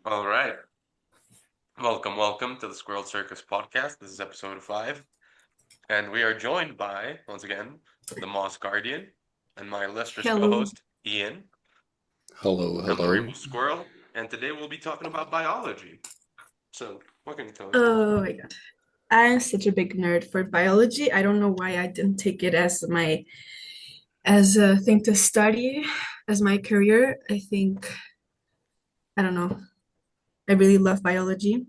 All right. Welcome to the Squirrel Circus podcast. This is episode 5. And we are joined by, once again, the Moss Guardian and my illustrious Hello. co-host, Ian. Hello, I'm the hello. Rainbow Squirrel, and today we'll be talking about biology. So, what can you tell us about Oh my God. I'm such a big nerd for biology. I don't know why I didn't take it as a thing to study as my career. I don't know. I really love biology.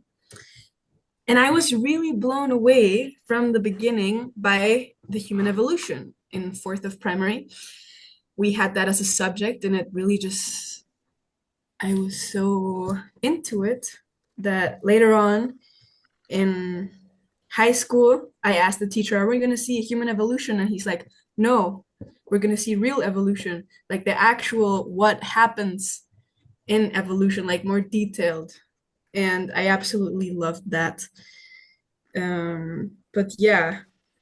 And I was really blown away from the beginning by the human evolution in fourth of primary. We had that as a subject, and it really just, I was so into it that later on in high school, I asked the teacher, "Are we going to see human evolution?" And he's like, "No, we're going to see real evolution, like the actual what happens in evolution, like more detailed." And I absolutely loved that. But yeah,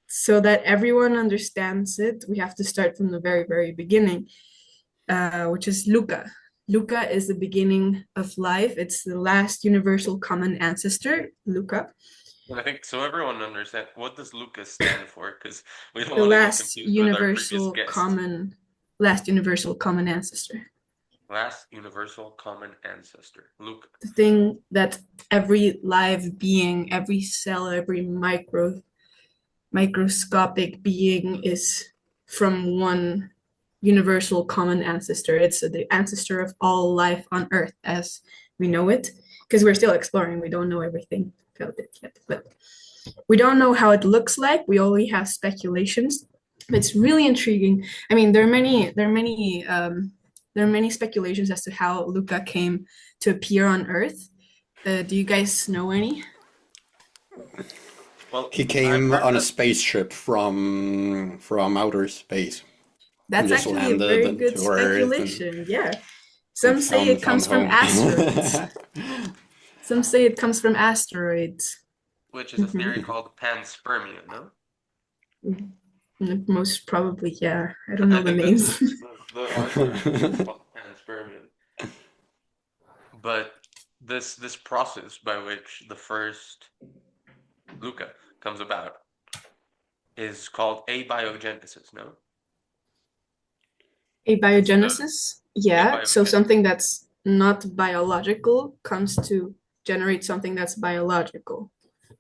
so that everyone understands it, we have to start from the very, very beginning, which is Luca. Luca is the beginning of life. It's the last universal common ancestor, Luca. it? I think so everyone understands, what does Lucas stand for? Because we don't The want to get confused with our previous guest. last universal common ancestor. Last universal common ancestor, Luca. The thing that every live being, every cell, every microscopic being is from one universal common ancestor. It's the ancestor of all life on Earth as we know it, because we're still exploring. We don't know everything about it yet, but we don't know how it looks like. We only have speculations. It's really intriguing. I mean, there are many speculations as to how Luca came to appear on Earth. Do you guys know any? Well, He I've came heard on a that. spaceship from outer space and That's just actually a very landed good to Earth and, speculation. Yeah. and Some say found it found comes from home. asteroids. Some say it comes from asteroids. Which is a theory Mhm. called panspermia, no? Most probably, yeah. I don't I know the think that's names. our theory is called panspermia. But this process by which the first Luca comes about is called abiogenesis, no? It's the Abiogenesis, yeah. So abiogenesis. something that's not biological comes to generate something that's biological.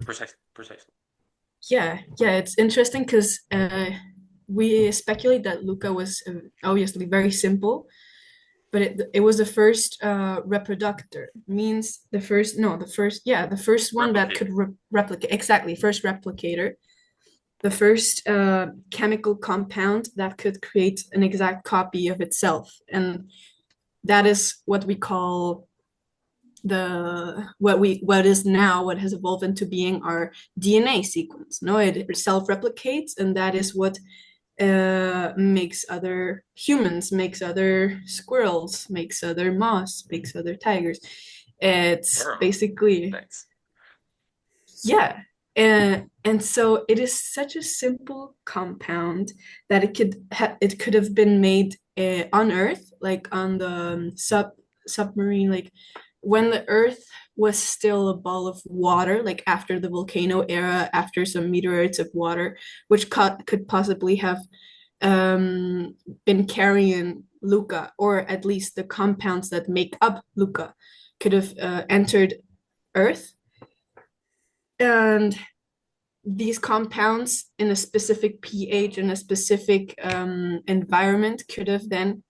Precisely, precisely. Yeah, yeah, it's interesting because we speculate that Luca was obviously very simple, but it was the first reproductor, means the first, no, the first, yeah, the first one that could Replicator. replicate, exactly, first replicator, the first chemical compound that could create an exact copy of itself. And that is what we call what is now what has evolved into being our DNA sequence. No, it self-replicates, and that is what makes other humans, makes other squirrels, makes other moths, makes other tigers. It's Squirrel. basically, Thanks. yeah. And so it is such a simple compound that it could have been made on Earth, like on the submarine, like when the Earth was still a ball of water, like after the volcano era, after some meteorites of water, which could possibly have been carrying Luca, or at least the compounds that make up Luca, could have entered Earth. And these compounds in a specific pH, in a specific environment, could have then,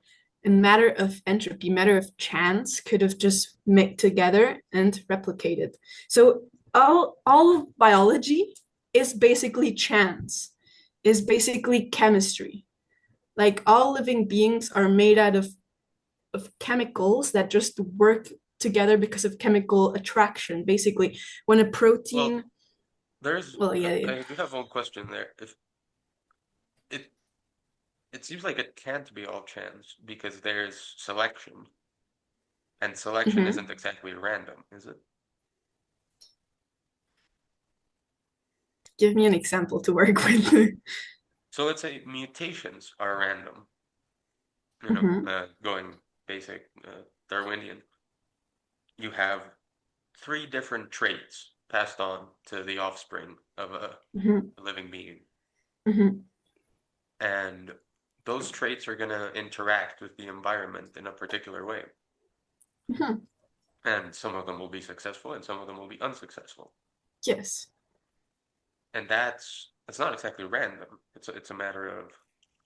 in matter of entropy, matter of chance, could have just met together and replicated. So all of biology is basically chance, is basically chemistry. Like all living beings are made out of chemicals that just work together because of chemical attraction. Basically, when a Well, protein, there's well, yeah, I do have one question there. If it it seems like it can't be all chance because there's selection, and selection mhm. isn't exactly random, is it? Give me an example to work with. So let's say mutations are random, Mhm. going basic Darwinian. you have three different traits passed on to the offspring of a Mhm. living being. Mhm. And those traits are going to interact with the environment in a particular way. Mhm. And some of them will be successful and some of them will be unsuccessful. Yes. And that's not exactly random. It's a matter of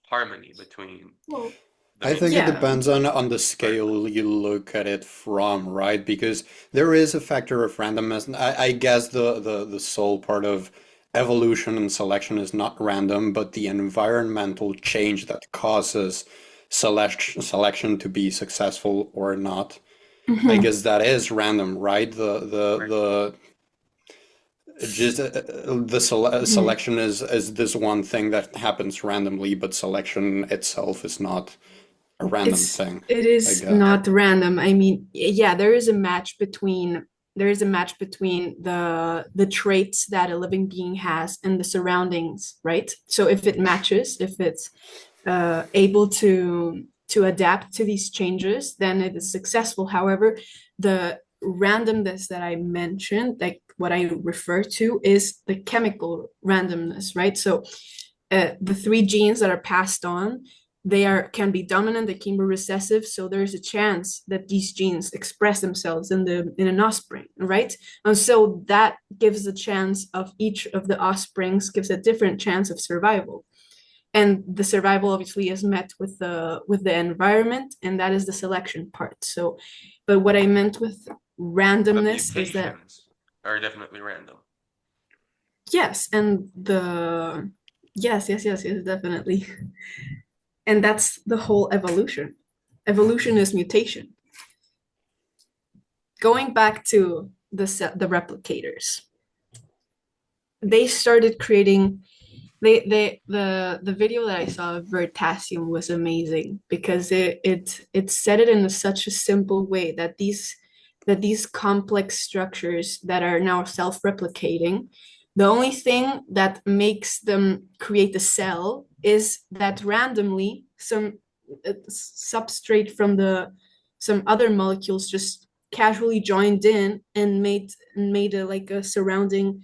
harmony between Well, the I think it mutation. yeah. depends on the Sorry, scale you look at it from, right? Because there is a factor of randomness. And I guess the sole part of evolution and selection is not random, but the environmental change that causes selection to be successful or not. I Mhm. guess that is random, right? right. Just the Mhm. selection is this one thing that happens randomly, but selection itself is not a random thing, It I is guess. Yeah, not random. I mean, yeah, there is a match between the traits that a living being has and the surroundings, right? So if it matches, if it's able to adapt to these changes, then it is successful. However, the randomness that I mentioned, like what I refer to, is the chemical randomness, right? So the three genes that are passed on, they are can be dominant, they can be recessive, so there's a chance that these genes express themselves in an offspring, right? And so that gives a chance of each of the offsprings gives a different chance of survival, and the survival obviously is met with the environment, and that is the selection part. So but what I meant with but randomness is that mutations are definitely random. yes, and the yes, definitely. And that's the whole evolution. Evolution is mutation. Going back to the replicators, they started creating the video that I saw of Veritasium was amazing because it said it in such a simple way that these complex structures that are now self-replicating, the only thing that makes them create the cell is that randomly some substrate from the some other molecules just casually joined in and made a like a surrounding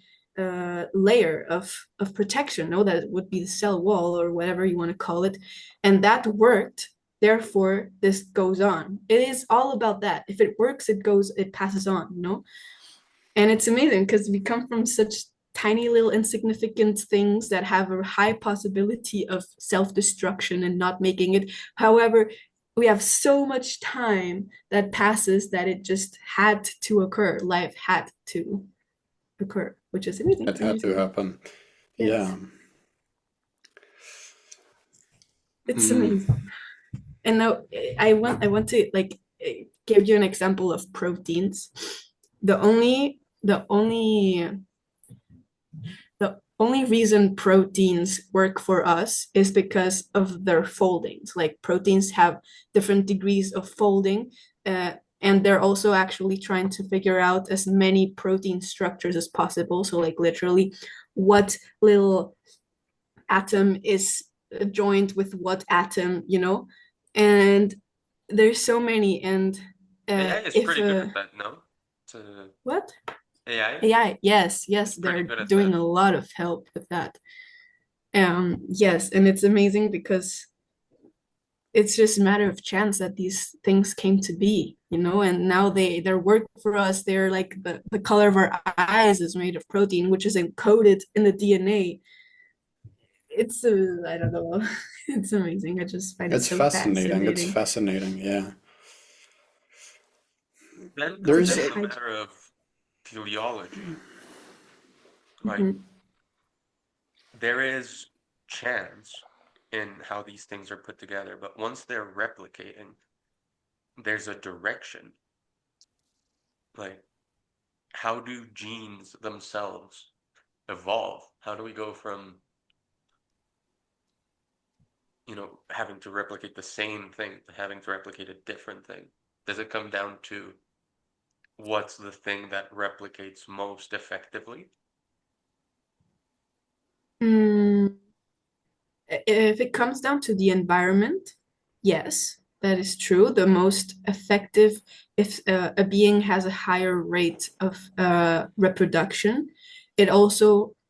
layer of protection. No, that would be the cell wall or whatever you want to call it, and that worked. Therefore, this goes on. It is all about that. If it works, it passes on. No, and it's amazing because we come from such tiny little insignificant things that have a high possibility of self-destruction and not making it. However, we have so much time that passes that it just had to occur. Life had to occur, which is amazing. It had to happen. Yes, Yeah. it's Hmm. amazing. And now I want to like give you an example of proteins. The only reason proteins work for us is because of their foldings. Like proteins have different degrees of folding, and they're also actually trying to figure out as many protein structures as possible. So like literally what little atom is joined with what atom, and there's so many. And AI is if pretty good at that, no? To what AI AI, yes, is pretty they're good at doing that. a lot of help with that. Yes, and it's amazing because it's just a matter of chance that these things came to be, and now they're work for us. They're like the color of our eyes is made of protein, which is encoded in the DNA. It's I don't know. It's amazing. I just find it It's so fascinating. It's fascinating. fascinating. Yeah. Then it comes There's down The to a hyd matter of teleology. Like Mhm. there is chance in how these things are put together, but once they're replicating, there's a direction. Like how do genes themselves evolve? How do we go from, having to replicate the same thing to having to replicate a different thing? Does it come down to what's the thing that replicates most effectively? Mm, if it comes down to the environment, yes, that is true. The most effective, if a being has a higher rate of reproduction, it also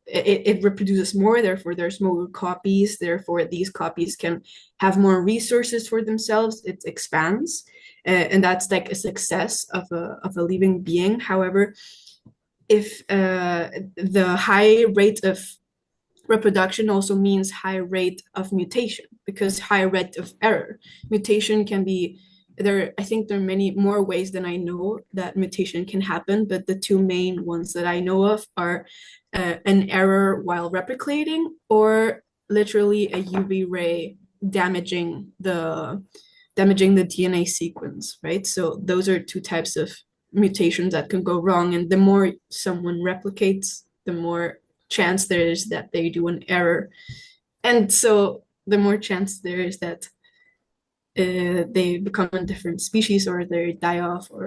it reproduces more, therefore there's more copies, therefore these copies can have more resources for themselves, it expands, and that's like a success of a living being. However, if the high rate of reproduction also means high rate of mutation, because high rate of error. Mutation can be there. I think there are many more ways than I know that mutation can happen, but the two main ones that I know of are an error while replicating, or literally a UV ray damaging the DNA sequence, right? So those are two types of mutations that can go wrong, and the more someone replicates, the more chance there is that they do an error, and so the more chance there is that they become a different species, or they die off, or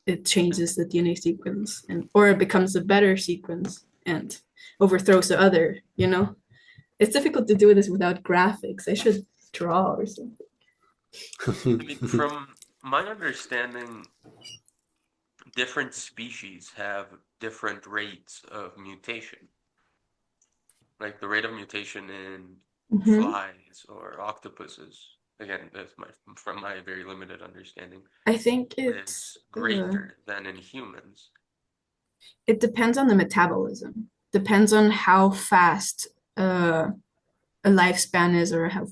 it changes the DNA sequence, and or it becomes a better sequence and overthrows the other. It's difficult to do this without graphics. I should draw or something. I mean, from my understanding, different species have different rates of mutation. Like the rate of mutation in Mhm. flies or octopuses, again, from my very limited understanding, I think is greater than in humans. it depends on the metabolism. Depends on how fast uh, a lifespan is, or how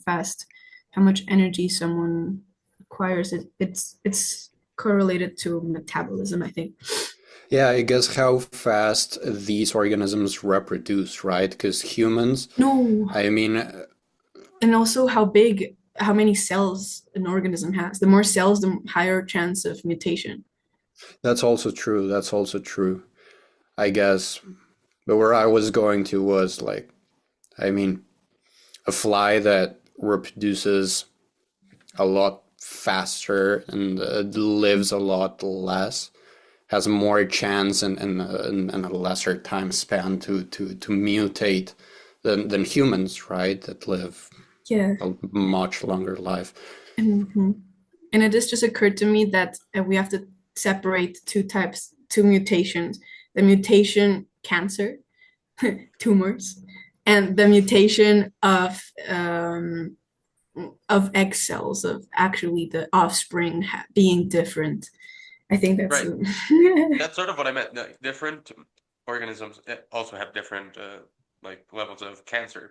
much energy someone acquires. It's correlated to metabolism, I think. Yeah, I guess how fast these organisms reproduce, right? Because humans, No, I mean, and also how many cells an organism has. The more cells, the higher chance of mutation. that's also true. That's also true, I guess. But where I was going to was like, I mean, a fly that reproduces a lot faster and lives a lot less has more chance and a lesser time span to mutate than humans, right? That live Yeah. a much longer life. hmm And it has just occurred to me that we have to separate two mutations: the mutation cancer, tumors, and the mutation of egg cells, of actually the offspring being different. I think that's Right. That's sort of what I meant. Like, different organisms also have different like levels of cancer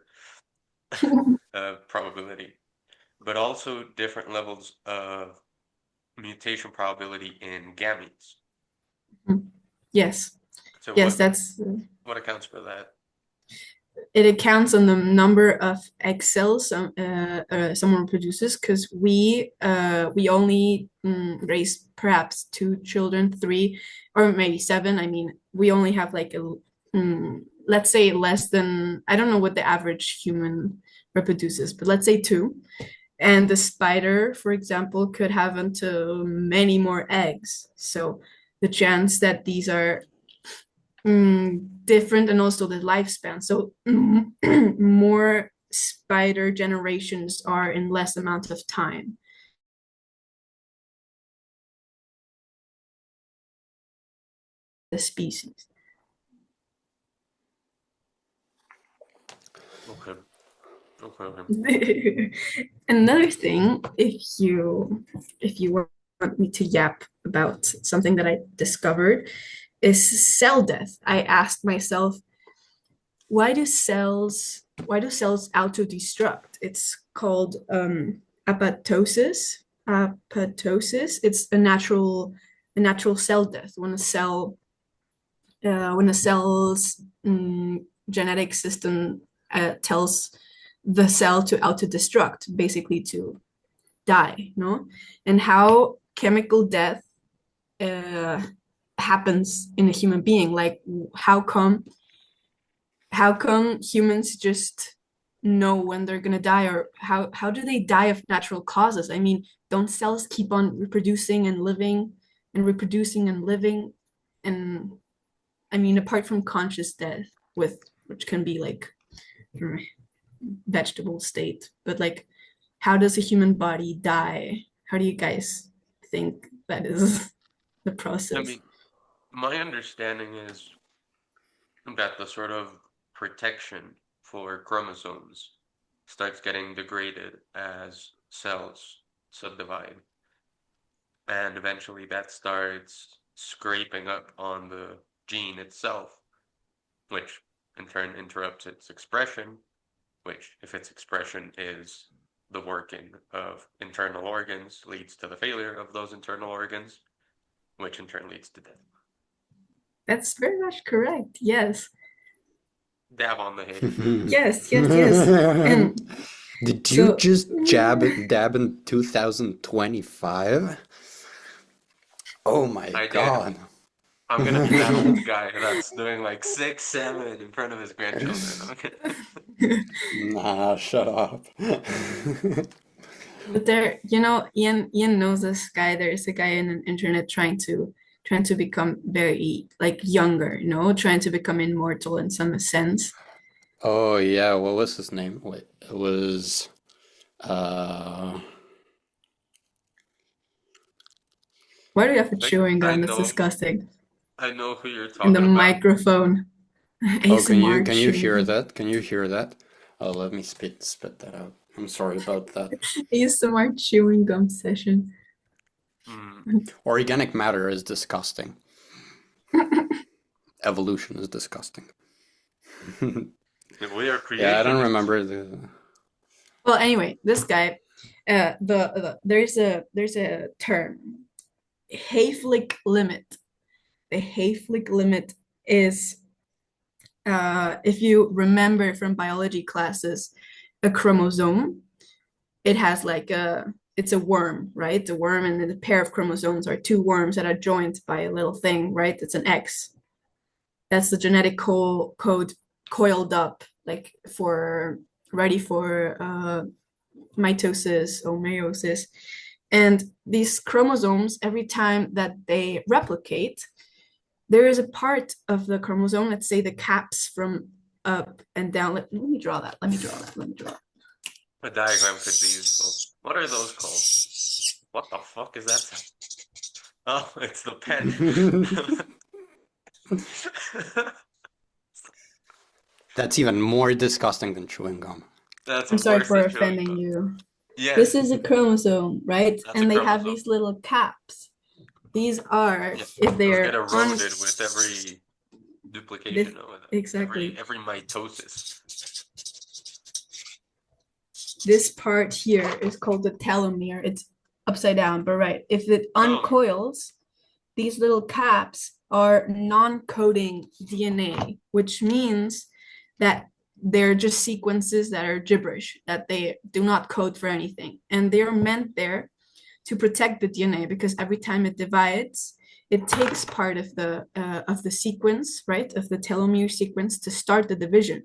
probability, but also different levels of mutation probability in gametes. yes, So yes, what accounts for that? it accounts on the number of egg cells someone produces, because we only raise perhaps two children, three, or maybe seven. I mean, we only have like let's say less than, I don't know what the average human reproduces, but let's say two. And the spider, for example, could have until many more eggs. So the chance that these are different, and also the lifespan. So more spider generations are in less amount of time. The species. Okay. Okay. Okay. Another thing, if you want me to yap about something that I discovered, is cell death. I asked myself, why do cells auto-destruct? It's called apoptosis. Apoptosis. It's a natural cell death, when a cell's genetic system tells the cell to auto-destruct, basically to die, no? And how chemical death uh, happens in a human being. Like, how come humans just know when they're gonna die, or how do they die of natural causes? I mean, don't cells keep on reproducing and living and reproducing and living? And I mean, apart from conscious death, which can be like from a vegetable state, but like how does a human body die? How do you guys think that is the I process? mean, my understanding is that the sort of protection for chromosomes starts getting degraded as cells subdivide. And eventually that starts scraping up on the gene itself, which in turn interrupts its expression, which, if its expression is the working of internal organs, leads to the failure of those internal organs, which in turn leads to death. That's very much correct. Yes. Dab on the head. Yes, yes, yes. And Did you so just dab in 2025? Oh my I did. God. I'm gonna be that old guy that's doing like 6, 7 in front of his grandchildren. Okay. Nah, shut up. but there, Ian knows this guy. There's a guy in the internet trying to become very like younger, trying to become immortal in some sense. Oh yeah, what was his name? Wait, it was uh Why do you have a I chewing I gum? That's know disgusting. I know who you're In the talking about. microphone. oh, can you ASMR can you chewing hear gum. that? Can you hear that? Oh, let me spit that out. I'm sorry about that. ASMR chewing gum session. Mm, Organic matter is disgusting. Evolution is disgusting. we are Yeah, I don't creationists. remember the. Well, anyway, this guy, there's a term, Hayflick limit. The Hayflick limit is, if you remember from biology classes, a chromosome. It has like it's a worm, right? The worm and then the pair of chromosomes are two worms that are joined by a little thing, right? It's an X. That's the genetic code coiled up, like for ready for mitosis or meiosis. And these chromosomes, every time that they replicate, there is a part of the chromosome, let's say the caps from up and down. Let me draw that. Let me draw that. Let me draw. A diagram could be useful. What are those called? What the fuck is that sound? Oh, it's the pen. That's even more disgusting than chewing gum. That's I'm sorry worse for than chewing offending gum. you. This Yes, is a chromosome, right? that's a And they have chromosome. these little caps. These are, Yeah, if those get they're on eroded with every this, duplication of every exactly, every mitosis. this part here is called the telomere. It's upside down, but right. If it Telomere. uncoils, these little caps are non-coding DNA, which means that they're just sequences that are gibberish, that they do not code for anything. And they're meant there to protect the DNA because every time it divides, it takes part of the sequence, right, of the telomere sequence to start the division.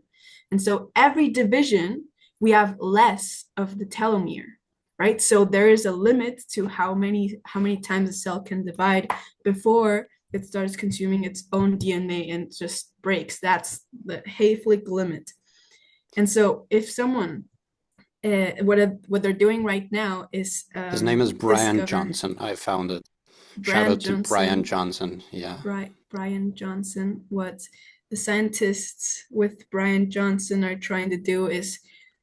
And so every division, we have less of the telomere, right? So there is a limit to how many times a cell can divide before it starts consuming its own DNA and just breaks. That's the Hayflick limit. And so if someone what they're doing right now is His name is Brian discover Johnson. I found it. Shout Brian out to Brian Johnson, Johnson. Yeah. Brian Johnson. What the scientists with Brian Johnson are trying to do is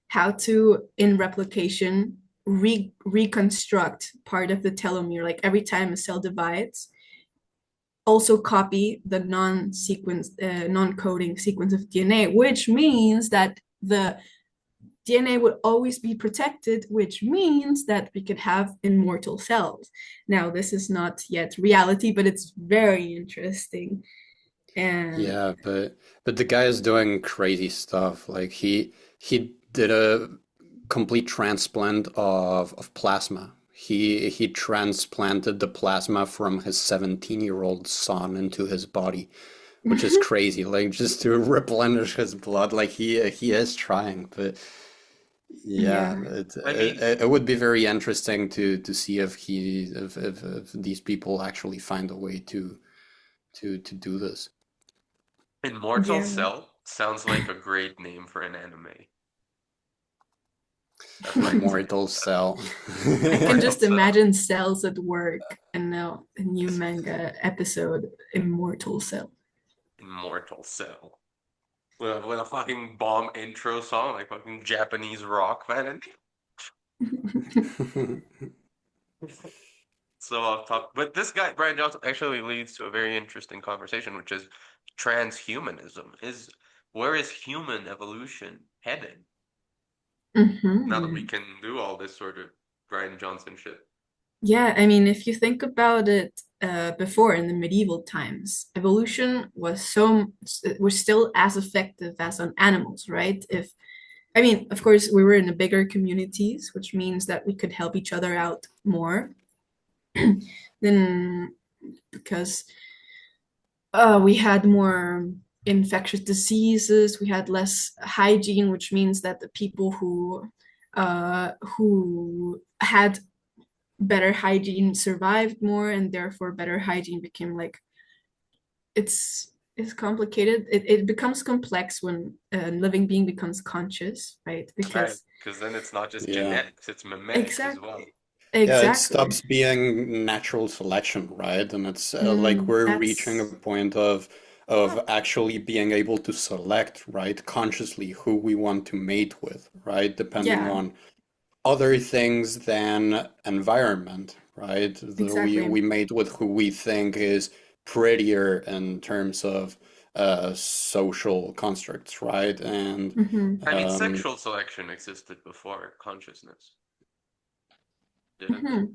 how to, in replication, reconstruct part of the telomere. Like every time a cell divides, also copy the non-coding sequence of DNA, which means that the DNA would always be protected, which means that we could have immortal cells. Now, this is not yet reality, but it's very interesting. And Yeah, but the guy is doing crazy stuff. Like he did a complete transplant of plasma. He transplanted the plasma from his 17-year-old son into his body, which is crazy. Like just to replenish his blood. Like he is trying, but yeah, yeah, I mean, it would be very interesting to see if these people actually find a way to do this. Immortal yeah. Cell sounds like a great name for an anime. Immortal cell. I can Immortal just Cell. imagine cells at work and now a new manga episode, Immortal Cell. Immortal Cell. With a fucking bomb intro song, like fucking Japanese rock, man. So off top. But this guy, Brian Johnson, actually leads to a very interesting conversation, which is transhumanism. Where is human evolution headed now that we Mhm. can do all this sort of Brian Johnson shit? Yeah, I mean, if you think about it, before in the medieval times, evolution was still as effective as on animals, right? If I mean, of course, we were in the bigger communities, which means that we could help each other out more than because we had more infectious diseases, we had less hygiene, which means that the people who had better hygiene survived more, and therefore better hygiene became like it's complicated. It becomes complex when a living being becomes conscious, right? Right. Because Because then it's not just Yeah. genetics, it's memetics as well. exactly, Yeah, it exactly. stops being natural selection, right? And it's like we're reaching a That's point of actually being able to select, right, consciously who we want to mate with, right? Depending yeah, on other things than environment, right? We exactly. mate with who we think is prettier in terms of social constructs, right? And Hmm. I mean, um, sexual selection existed before consciousness, didn't it? Hmm.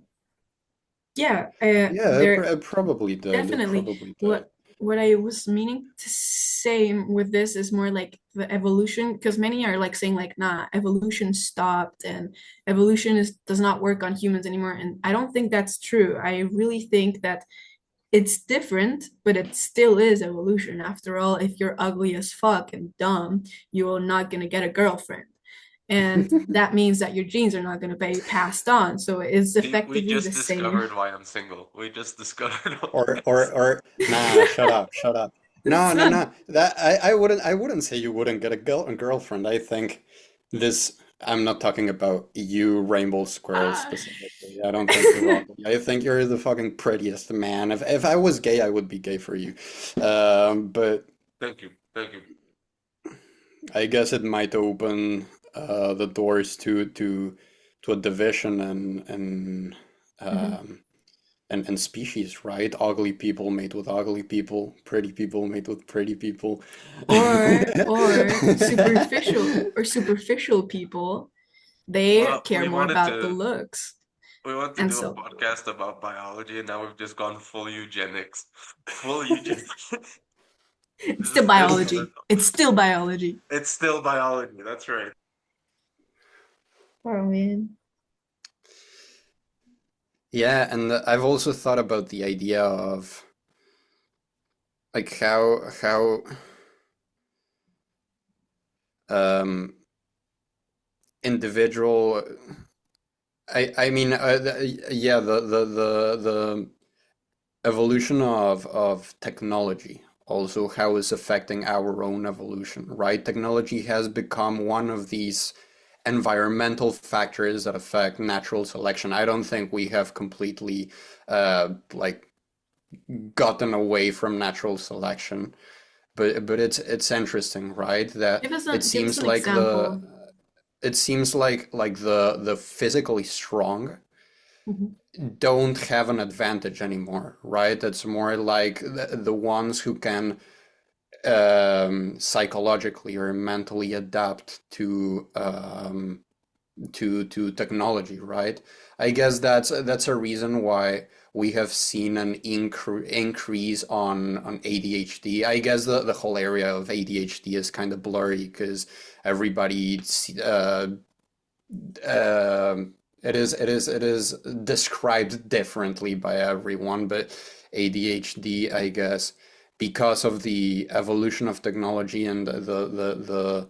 Yeah, yeah, there it probably did. It definitely. probably did. What I was meaning to say with this is more like the evolution, because many are like saying like, nah, evolution stopped and evolution is does not work on humans anymore. And I don't think that's true. I really think that it's different, but it still is evolution. After all, if you're ugly as fuck and dumb, you're not gonna get a girlfriend. And that means that your genes are not gonna be passed on. So it's See, we effectively the just same. discovered why I'm single. We just discovered all this. Or nah, shut up, shut up. No, It's no, not. no. I wouldn't say you wouldn't get a girlfriend. I think this I'm not talking about you, Rainbow Squirrel Uh, specifically. I don't think you're ugly. I think you're the fucking prettiest man. If I was gay, I would be gay for you. But Thank you. Thank you. I guess it might open the doors to a division mhm. um and species, right? Ugly people mate with ugly people, pretty people mate with pretty people. Or superficial people, they Well, care more about the looks. we want to And do a so podcast about biology, and now we've just gone full eugenics. Full eugenics. it's This still is this. biology. It's still biology. It's still biology. That's right. Oh man. Yeah, and I've also thought about the idea of like how um individual I mean yeah the evolution of technology also how is affecting our own evolution, right? Technology has become one of these environmental factors that affect natural selection. I don't think we have completely like gotten away from natural selection, but it's interesting, right? That it Give us seems an like the example. it seems like the physically strong Mhm. don't have an advantage anymore, right? It's more like the ones who can psychologically or mentally adapt to technology, right? I guess that's a reason why we have seen an increase on ADHD. I guess the whole area of ADHD is kind of blurry because everybody it is described differently by everyone, but ADHD, I guess, because of the evolution of technology and the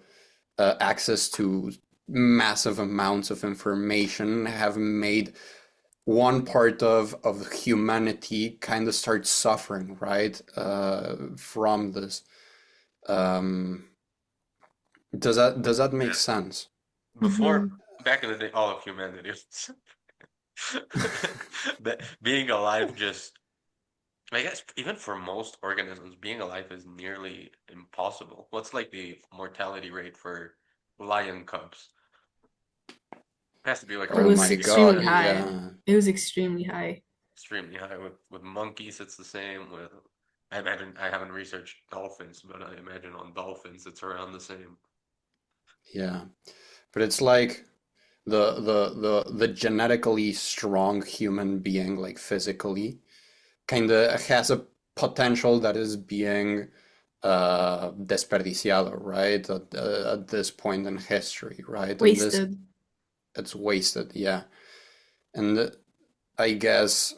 access to massive amounts of information have made one part of humanity kind of start suffering, right? From this. Um, does that make Yeah. sense? Before Mhm. back in the day, all of humanity was that being alive just, I guess, even for most organisms, being alive is nearly impossible. What's like the mortality rate for lion cubs? It has to be like It Oh around was my 90%. extremely God, high. yeah. It was extremely high. Extremely high. With monkeys, it's the same. With I imagine I haven't researched dolphins, but I imagine on dolphins it's around the same. Yeah. But it's like the genetically strong human being, like physically, kind of has a potential that is being desperdiciado, right? At this point in history, right? And this Wasted. it's wasted, yeah. And I guess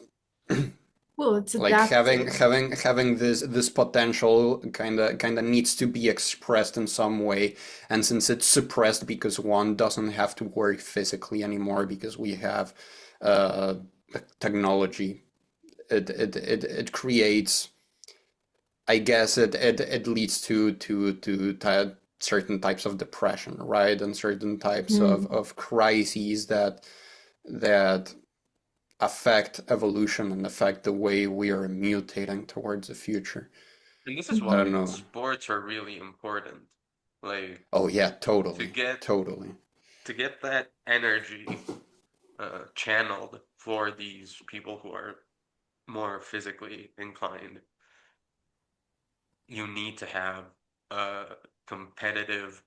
Well, it's like having adapted. having having this potential kind of needs to be expressed in some way, and since it's suppressed because one doesn't have to work physically anymore because we have uh technology, it creates, I guess it leads to certain types of depression, right? And certain types Hmm. of crises that affect evolution and affect the way we are mutating towards the future. And this is I Hmm. don't why know. sports are really important. Like Oh yeah, to totally, get totally. to get that energy channeled for these people who are more physically inclined, you need to have a competitive,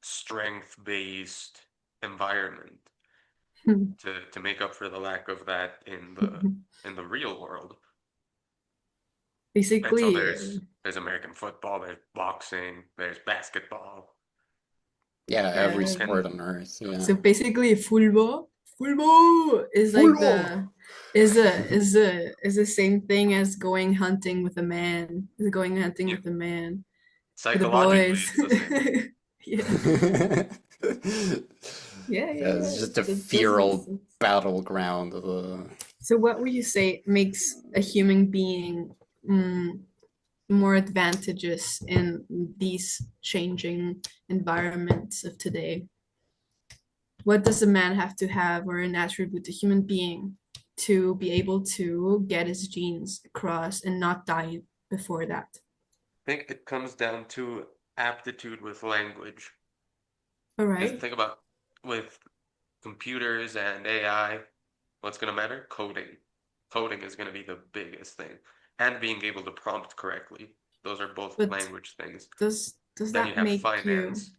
strength-based environment to make up for the lack of that in the real world. And so Basically, there's American football, there's boxing, there's basketball, Yeah, every yeah. and sport on earth. Yeah. So basically, football is like Football. the is the same thing as going hunting with a man. Is going hunting you, with a man for the psychologically boys. it's the same. Yeah, yeah, Yeah, yeah, it's yeah. just a That does make feral sense. battleground. So, what would you say makes a human being mm, more advantageous in these changing environments of today? What does a man have to have, or an attribute, a human being, to be able to get his genes across and not die before that? I think it comes down to aptitude with language. All Because right. think about with computers and AI, what's going to matter? Coding. Coding is going to be the biggest thing. And being able to prompt correctly. Those are both But language things. does Then you that have make you, finance.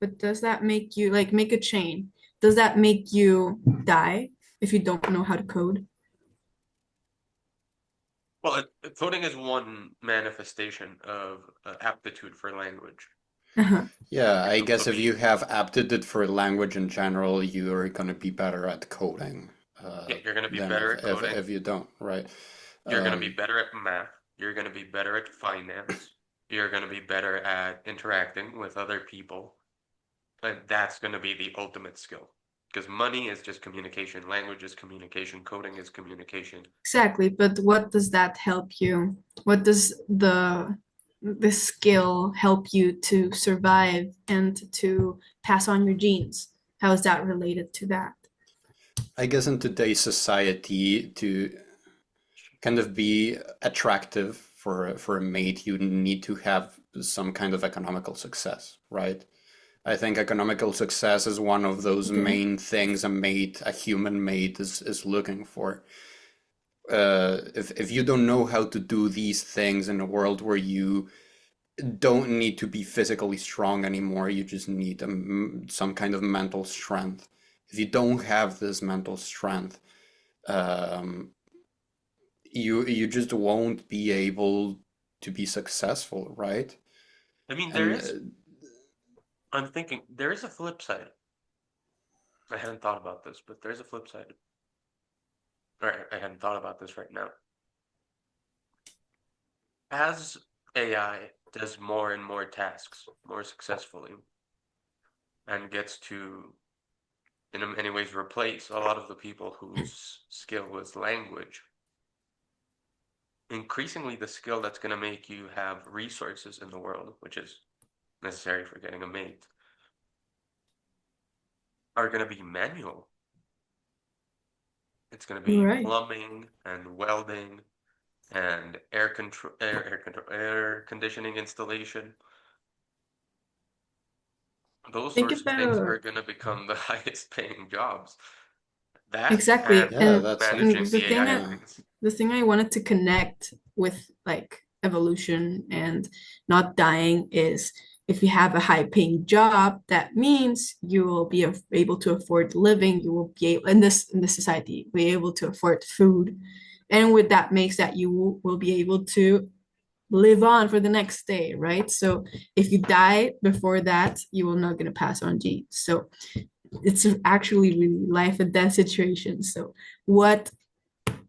but does that make you like make a chain? Does that make you die if you don't know how to code? Well, coding is one manifestation of aptitude for language. Uh-huh. Yeah, It I can also guess if you be, have aptitude for language in general, you're gonna be better at coding yeah, you're going to be than better at coding. if you don't, right? You're going to be Um, better at math. You're going to be better at finance. You're going to be better at interacting with other people. And that's going to be the ultimate skill. Because money is just communication, language is communication, coding is communication. Exactly, but what does that help you? What does the skill help you to survive and to pass on your genes? How is that related to that? I guess in today's society, to kind of be attractive for a mate, you need to have some kind of economical success, right? I think economical success is one of those Okay. main things a human mate is looking for. If you don't know how to do these things in a world where you don't need to be physically strong anymore, you just need some kind of mental strength. If you don't have this mental strength, um, you just won't be able to be successful, right? I mean, And I'm thinking, there is a flip side. I hadn't thought about this, but there's a flip side. Or I hadn't thought about this right now. As AI does more and more tasks more successfully and gets to, in many ways, replace a lot of the people whose skill is language, increasingly the skill that's going to make you have resources in the world, which is necessary for getting a mate, are going to be manual. It's going to You're be right. plumbing and welding and air conditioning installation. Those Think sorts of things about are going to become the highest paying jobs. That exactly. and Yeah, And that's managing and the AI yeah. things. the thing I wanted to connect with like evolution and not dying is if you have a high paying job, that means you will be able to afford living, you will be able in this society, be able to afford food. And with that makes that you will be able to live on for the next day, right? So if you die before that, you are not going to pass on genes. So it's actually really life and death situation. So what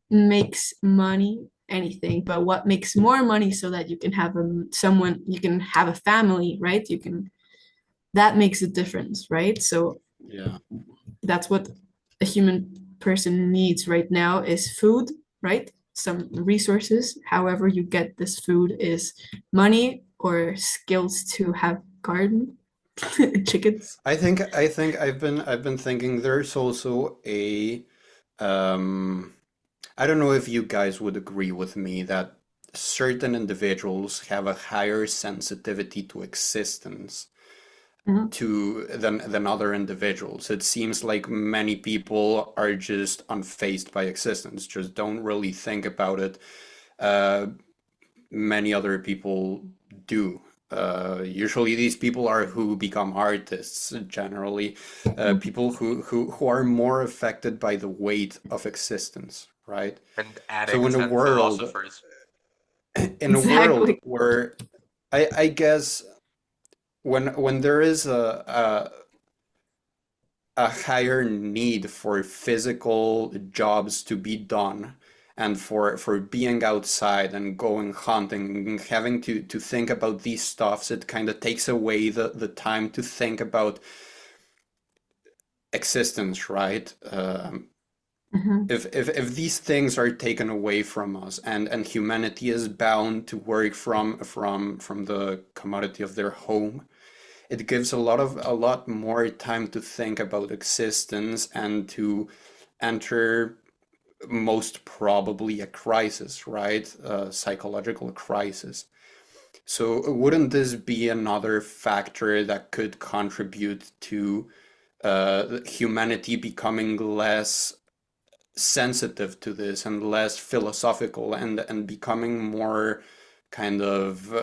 makes money anything, but what makes more money so that you can have someone, you can have a family, right? You can, that makes a difference, right? So Yeah. that's what a human person needs right now is food, right? Some resources. However, you get this food is money or skills to have garden, chickens. I think I've been thinking there's also a um I don't know if you guys would agree with me that certain individuals have a higher sensitivity to existence Mhm. than other individuals. It seems like many people are just unfazed by existence, just don't really think about it. Uh, Many other people do. Usually, these people are who become artists, generally, people who are more affected by the weight of existence, right? And So addicts and philosophers. in a world Exactly. where I guess when there is a higher need for physical jobs to be done and for being outside and going hunting and having to think about these stuffs, it kind of takes away the time to think about existence, right? Mhm. If these things are taken away from us and humanity is bound to work from the commodity of their home, it gives a lot more time to think about existence and to enter most probably a crisis, right? A psychological crisis. So wouldn't this be another factor that could contribute to humanity becoming less sensitive to this and less philosophical and becoming more kind of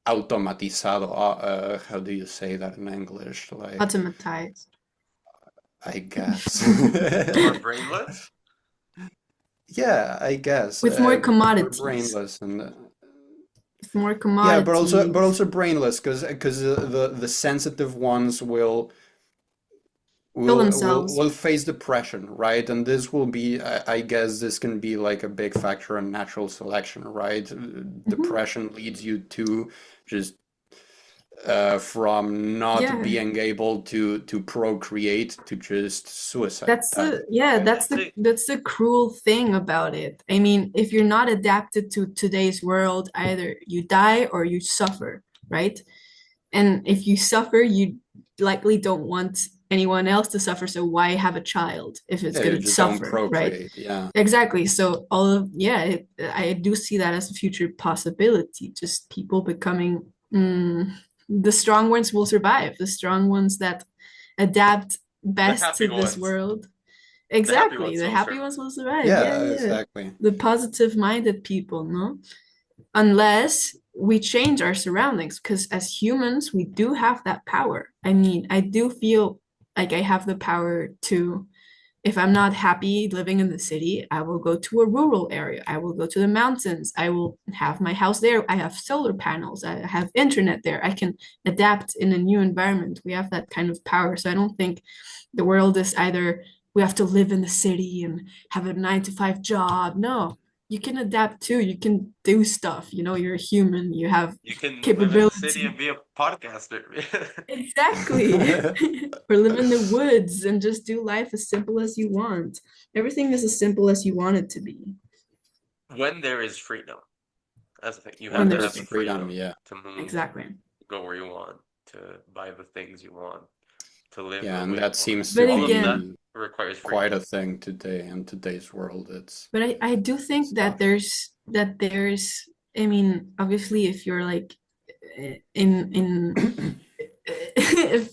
automatizado? How do you say that in English? Like, Automatized. I guess. More brainless? Yeah, I guess. With more More commodities. brainless and With more yeah, but also commodities. brainless because the sensitive ones Kill will themselves. face depression, right? And this will be, I guess, this can be like a big factor in natural selection, right? Mhm. Depression leads you to just from not Yeah. being able to procreate to just suicide, That's death. the yeah, Right? See, that's the cruel thing about it. I mean, if you're not adapted to today's world, either you die or you suffer, right? And if you suffer, you likely don't want anyone else to suffer, so why have a child if it's Yeah, you gonna just don't suffer, right? procreate. Yeah. Exactly. So all of yeah, I do see that as a future possibility. Just people becoming the strong ones will survive. The strong ones that adapt the best happy to this ones. world. The happy Exactly. ones The will happy survive. ones will survive. Yeah, Yeah, yeah. exactly. The positive minded people, no? Unless we change our surroundings, because as humans, we do have that power. I mean, I do feel like I have the power to if I'm not happy living in the city, I will go to a rural area. I will go to the mountains. I will have my house there. I have solar panels. I have internet there. I can adapt in a new environment. We have that kind of power. So I don't think the world is either we have to live in the city and have a 9 to 5 job. No, you can adapt too. You can do stuff. You know, you're a human. You have You can live in the city and capability. be a podcaster. Exactly. Or live in the woods and just do life as simple as you want. Everything is as simple as you want it to be. When there is freedom. That's the thing. You When have When to there's have there's the free. freedom, freedom yeah. to move, Exactly. go where you want, to buy the things you want. to live Yeah, the and way you that want. seems to But All of that again, be requires quite freedom. a thing today in today's world. It's I do think that tough. there's I mean, obviously if you're like in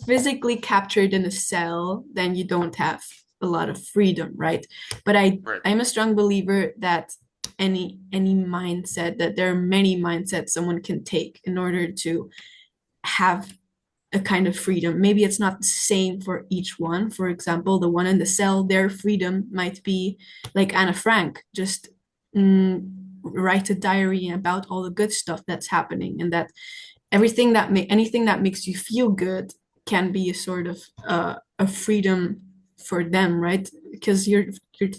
physically captured in a cell, then you don't have a lot of freedom, right? But Right. I'm a strong believer that any mindset, that there are many mindsets someone can take in order to have a kind of freedom. Maybe it's not the same for each one. For example, the one in the cell, their freedom might be like Anna Frank, just write a diary about all the good stuff that's happening, and that anything that makes you feel good can be a sort of a freedom for them, right? Because your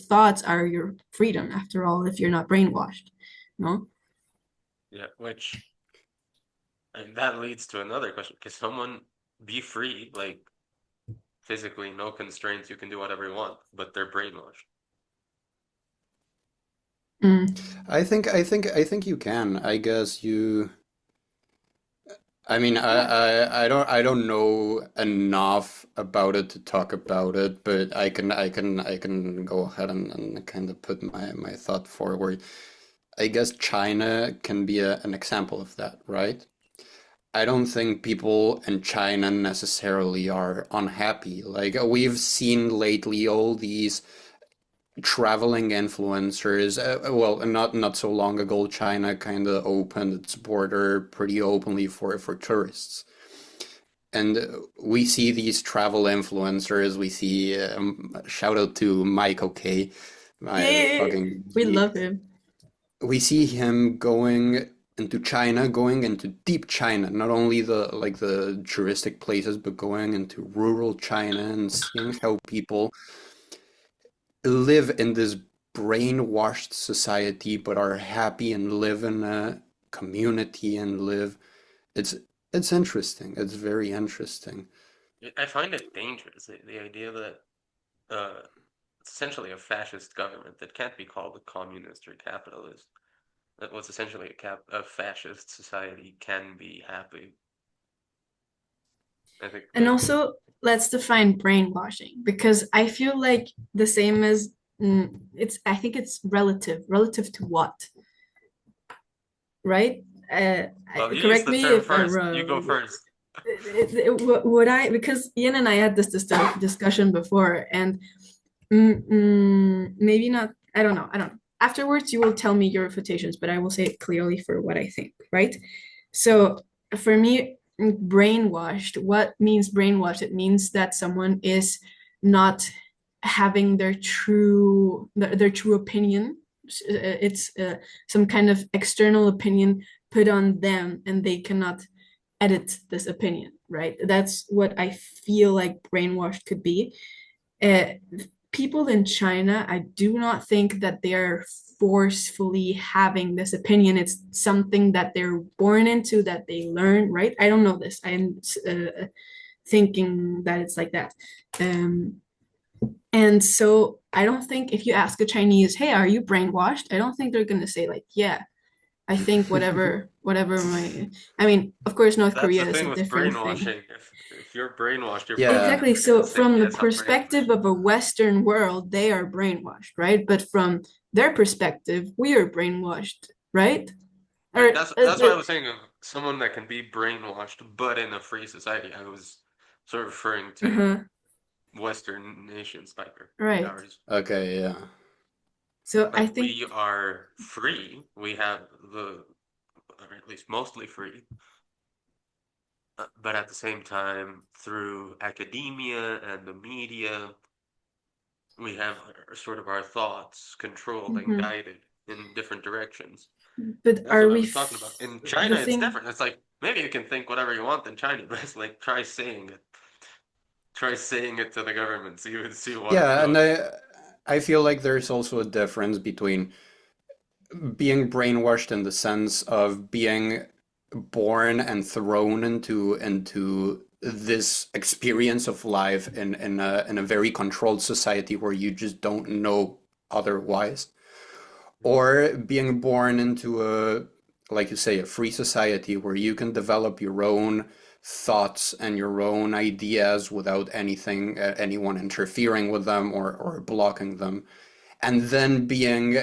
thoughts are your freedom after all, if you're not brainwashed, no? Yeah. Which and that leads to another question. Can someone be free, like physically, no constraints, you can do whatever you want, but they're brainwashed? Mm. I think you can. I guess you. I mean, Yeah. I don't know enough about it to talk about it, but I can go ahead and kind of put my thought forward. I guess China can be an example of that, right? I don't think people in China necessarily are unhappy. Like we've seen lately all these traveling influencers. Well, not so long ago, China kind of opened its border pretty openly for tourists. And we see these travel influencers. We see shout out to Mike OK, my Yeah, fucking we love him. we see him going into China, going into deep China, not only the touristic places, but going into rural China and seeing how people live in this brainwashed society, but are happy and live in a community and live. It's it's interesting. It's very interesting. I find it dangerous, the idea that it's essentially a fascist government that can't be called a communist or capitalist. That what's essentially a fascist society can be happy. I think And that also, let's define brainwashing, because I feel like the same as I think it's relative. Relative to what, right? well, you use Correct the me term if I'm first. You go wrong. first. Would I, because Ian and I had this discussion before, and maybe not, I don't know. Afterwards, you will tell me your refutations, but I will say it clearly for what I think, right? So for me, brainwashed, what means brainwashed? It means that someone is not having their true opinion. It's some kind of external opinion put on them, and they cannot edit this opinion, right? That's what I feel like brainwashed could be. Uh, People in China, I do not think that they're forcefully having this opinion. It's something that they're born into, that they learn, right? I don't know this. I'm thinking that it's like that. Um, and so I don't think if you ask a Chinese, hey, are you brainwashed? I don't think they're gonna say like, yeah, I think whatever my, I mean, of course, North That's the Korea is a thing with different thing. brainwashing. If you're brainwashed, you're Yeah, Exactly. probably gonna So say from the yes, I'm perspective brainwashed. of a Western world, they are brainwashed, right? But from their perspective, we are brainwashed, right? Right. Or That's why I was saying of someone that can be brainwashed, but in a free society. I was sort of referring to uh-huh, Western nations like right. ours. okay, yeah. So I Like think, we are free. We have or at least mostly free, but at the same time, through academia and the media, we have sort of our thoughts controlled and mhm. guided in different directions. But That's are what I we was talking about. In the China, it's thing? different. It's like maybe you can think whatever you want in China, but it's like try saying it. Try saying it to the government, so you would see what it Yeah, and does. I feel like there's also a difference between being brainwashed in the sense of being born and thrown into this experience of life in a very controlled society where you just don't know otherwise, or being born into a, like you say, a free society where you can develop your own thoughts and your own ideas without anyone interfering with them or blocking them, and then being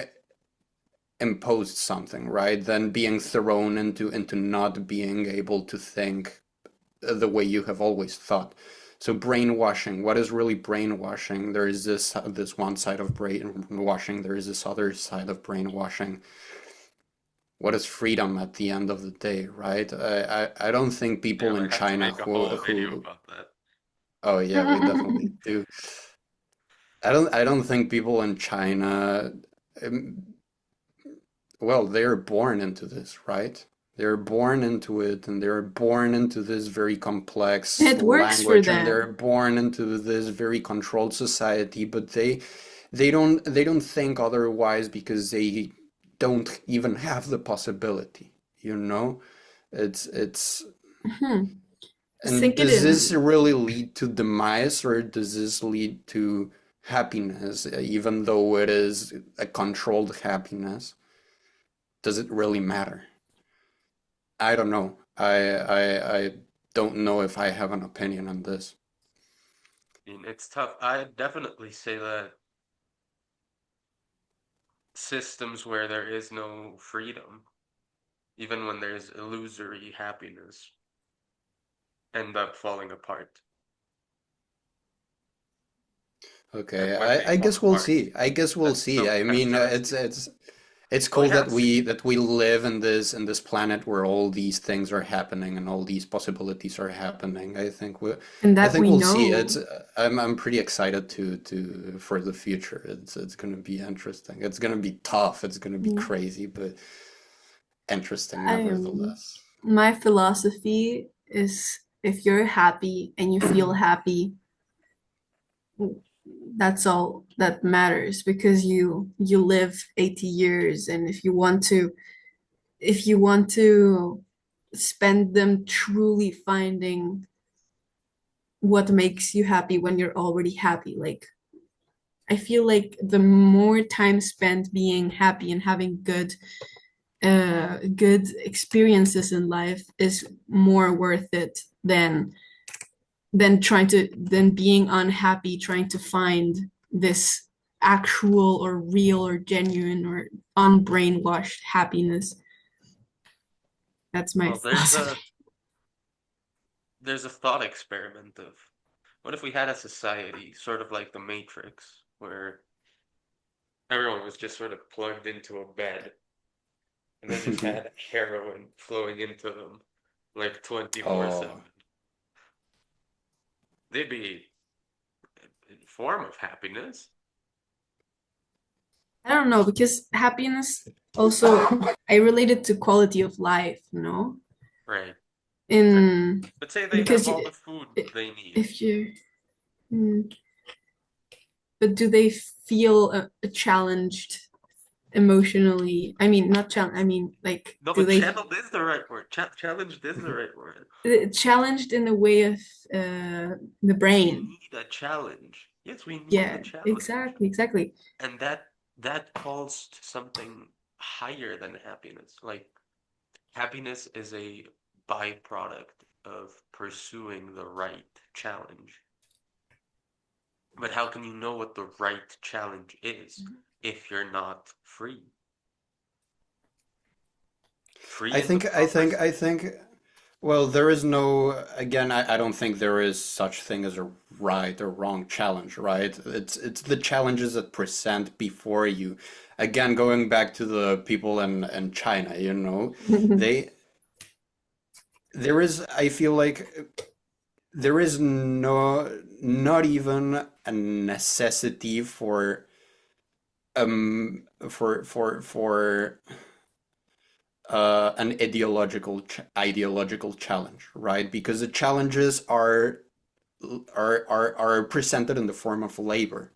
imposed something, right? Then being thrown into not being able to think the way you have always thought. So brainwashing, what is really brainwashing? There is this one side of brainwashing, there is this other side of brainwashing. What is freedom at the end of the day, right? I don't think Yeah, people we're in gonna have to China make a whole video who about that. oh yeah, we definitely do. I don't think people in China um, well, they're born into this, right? They're born into it, and they're born into this very complex It works for language, and they're them. born into this very controlled society, but they don't think otherwise because they don't even have the possibility, you know? It's Hmm. Just and think it does this in. really lead to demise or does this lead to happiness, even though it is a controlled happiness? Does it really matter? I don't know. I don't know if I have an opinion on this. I mean, it's tough. I definitely say that systems where there is no freedom, even when there's illusory happiness, end up falling apart. Okay, And when they I fall guess we'll apart, see. I guess we'll that's see. some I mean, characteristic. it's Well, we cool that have we seen, that we live in this planet where all these things are happening and all these possibilities are happening. And I that think we we'll see. know. I'm pretty excited to for the future. It's gonna be interesting. It's gonna be tough. It's gonna be Mm. crazy, but interesting I am. nevertheless. My philosophy is if you're happy and you feel happy, that's all that matters because you live 80 years, and if you want to spend them truly finding what makes you happy when you're already happy, like I feel like the more time spent being happy and having good experiences in life is more worth it than being unhappy trying to find this actual or real or genuine or unbrainwashed happiness. That's my well, philosophy. there's a thought experiment of what if we had a society sort of like the Matrix, where everyone was just sort of plugged into a bed and they just had heroin flowing into them like 24/7. Oh, They'd be a form of happiness, I don't know because happiness also I relate it to quality of life, right? Say- in But say they have because all the food they need. if you mm, but do they feel challenged emotionally? I mean, not challenge. I mean, like, No, do but they channeled is the right word. Challenged is the right word. challenged in the way of the We brain? need a challenge. Yes, we need a Yeah, challenge. exactly, exactly. And that calls to something higher than happiness. Like happiness is a byproduct of pursuing the right challenge. But how can you know what the right challenge is if you're not free? Free I in the think, I proper think, I sense. think, well, there is no, again, I don't think there is such thing as a right or wrong challenge, right? It's the challenges that present before you. Again, going back to the people in China, they, there is, I feel like there is not even a necessity for an ideological challenge, right? Because the challenges are presented in the form of labor,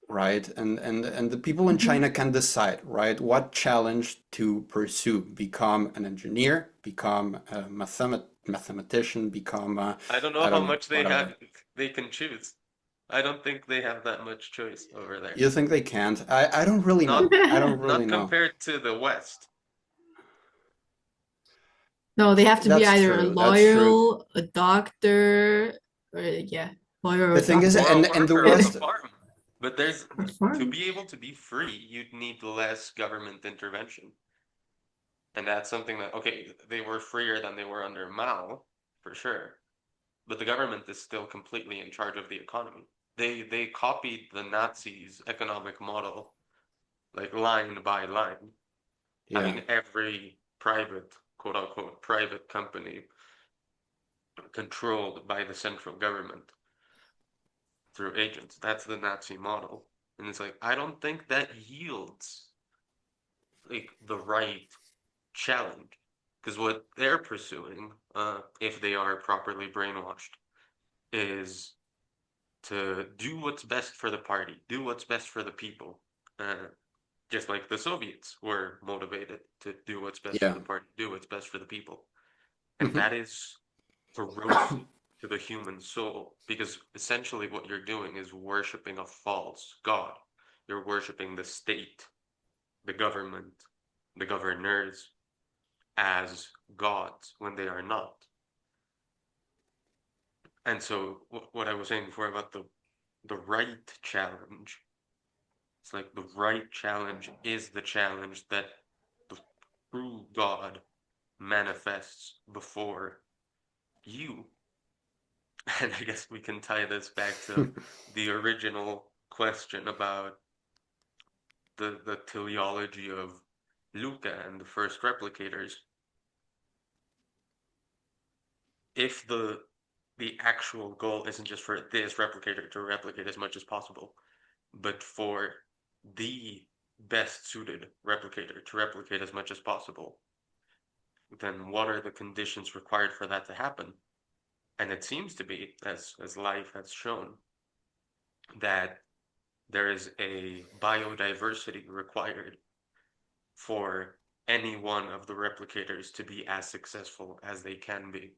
right? And the people in Mhm. China can decide, right, what challenge to pursue: become an engineer, become a mathematician, become I don't know I how don't know much what other. they can choose. I don't think they have that much choice over there. You think they can't? I don't really Not know. I don't really not know. compared to the West. No, they have to be That's either a true. That's true. lawyer, a doctor, or yeah, lawyer or The thing is, doctor. Or a and the worker on the West, farm. But there's Or to farm. be able to be free, you'd need less government intervention. And that's something that, okay, they were freer than they were under Mao, for sure. But the government is still completely in charge of the economy. They copied the Nazis' economic model, like line by line, yeah. having every private, quote unquote, private company controlled by the central government through agents. That's the Nazi model. And it's like, I don't think that yields like the right challenge. Because what they're pursuing, if they are properly brainwashed, is to do what's best for the party, do what's best for the people. Just like the Soviets were motivated to do what's best for Yeah. the party, do what's best for the people. And Hmm. that is corrosive to the human soul because essentially what you're doing is worshiping a false god. You're worshiping the state, the government, the governors as gods when they are not. And so what I was saying before about the right challenge, it's like the right challenge is the challenge that the true God manifests before you. And I guess we can tie this back to the original question about the teleology of Luca and the first replicators. If the actual goal isn't just for this replicator to replicate as much as possible, but for the best suited replicator to replicate as much as possible, then what are the conditions required for that to happen? And it seems to be, as life has shown, that there is a biodiversity required for any one of the replicators to be as successful as they can be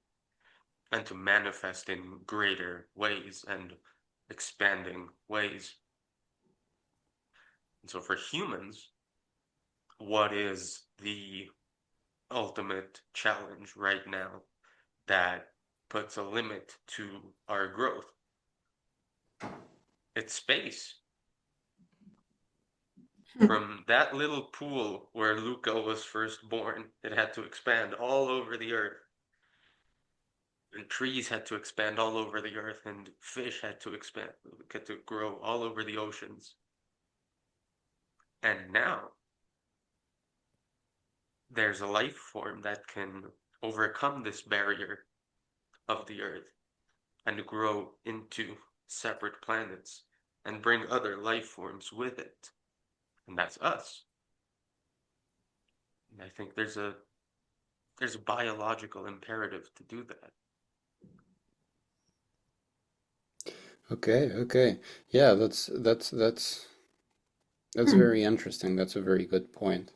and to manifest in greater ways and expanding ways. And so for humans, what is the ultimate challenge right now that puts a limit to our growth? It's space. From that little pool where Luca was first born, it had to expand all over the earth. And trees had to expand all over the earth, and fish had to expand, had to grow all over the oceans. And now there's a life form that can overcome this barrier of the earth and grow into separate planets and bring other life forms with it. And that's us. And I think there's a biological imperative to do that. Okay, okay. Yeah, that's Hmm. very interesting. That's a very good point.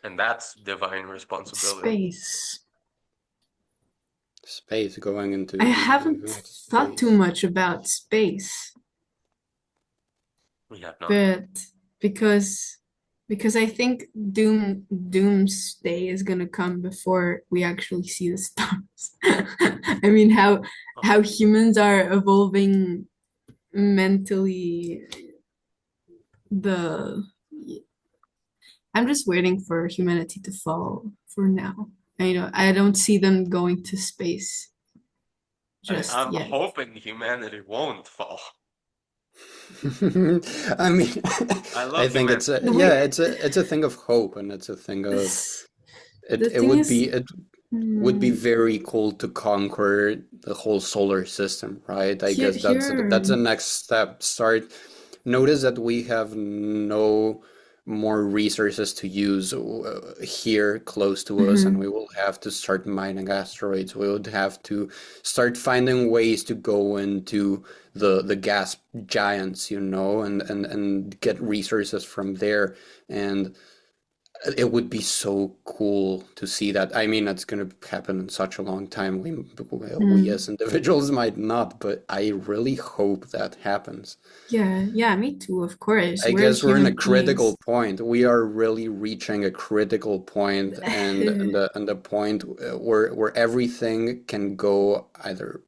And that's divine responsibility. Space. Space, going I into the haven't infinite thought too space. much about space, We have not. but because because I think doomsday is gonna come before we actually see the stars. I mean, Oh, how humans are evolving mentally, the I'm just waiting for humanity to fall for now. I don't see them going to space just I'm yet. hoping humanity won't fall. I mean, I I love think it's humanity. a We yeah, it's a thing of hope, and it's a thing of this it. the It thing would is, be it would be hmm, very cool to conquer the whole solar system, right? I here guess that's the here. next step. Start. Notice that we have no more resources to use here close to us, and Mhm. we will have to start mining asteroids. We would have to start finding ways to go into the gas giants, and get resources from there. And It would be so cool to see that. I mean, it's going to happen in such a long time. We Mm. as individuals might not, but I really hope that happens. Yeah, yeah, me too, of course. I We're guess we're in a human critical beings. point. We are really reaching a critical point, and the point where everything can go either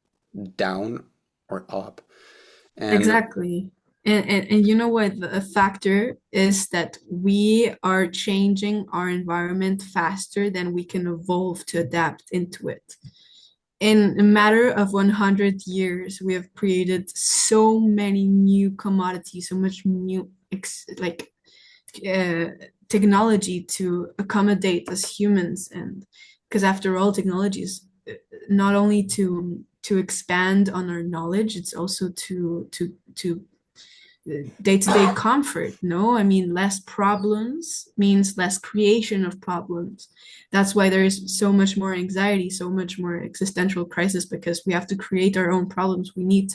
down or up. And Exactly. And you know what? A factor is that we are changing our environment faster than we can evolve to adapt into it. In a matter of 100 years, we have created so many new commodities, so much new uh, technology to accommodate us humans. And because after all, technology is not only to expand on our knowledge, it's also to day-to-day comfort. No, I mean, less problems means less creation of problems. That's why there is so much more anxiety, so much more existential crisis, because we have to create our own problems. We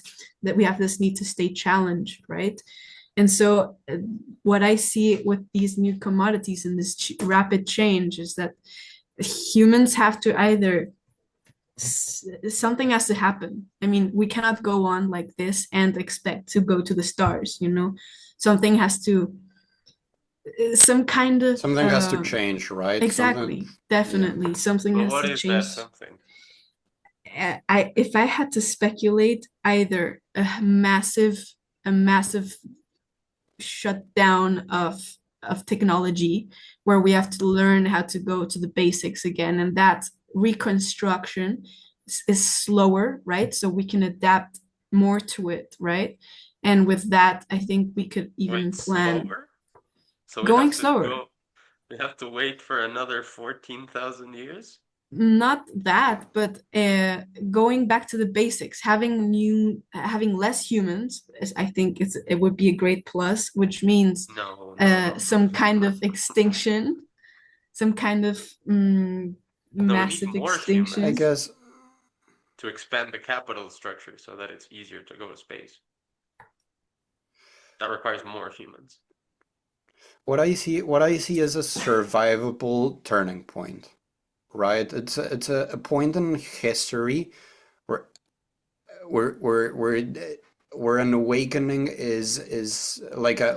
have this need to stay challenged, right? And so what I see with these new commodities and this rapid change is that humans have to either something has to happen. I mean, we cannot go on like this and expect to go to the stars, you know? Something has to, some kind of, something has to change, right? Something, exactly, yeah. definitely, something But has what to is that change. something? If I had to speculate, either a massive shutdown of technology where we have to learn how to go to the basics again, and that reconstruction is slower, right? So we can adapt more to it, right? And with that, I think we could Wait, even plan slower? So going slower. we have to wait for another 14,000 years? Not that, but going back to the basics, having less humans, I think it would be a great plus, which means No, no, no, no, some no. kind of extinction, some kind of No, we need massive more I extinction. humans guess to expand the capital structure so that it's easier to go to space. That requires more humans. what I see is a survivable turning point, right? It's a point in history where where an awakening is like a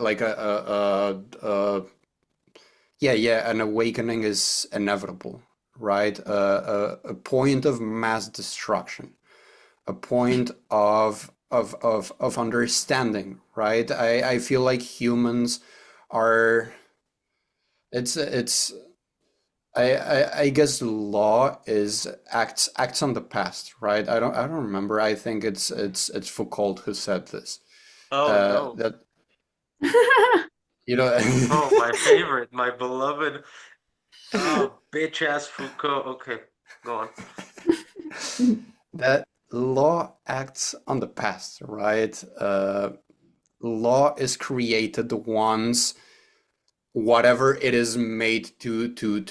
yeah, an awakening is inevitable, right? A point of mass destruction, a point of understanding, right? I feel like humans are it's I guess law is acts on the past, right? I don't remember. I think it's Foucault who said this. Oh no. That you know Oh, my favorite, my beloved, oh, bitch ass Foucault. Okay, go on. that law acts on the past, right? Law is created once whatever it is made to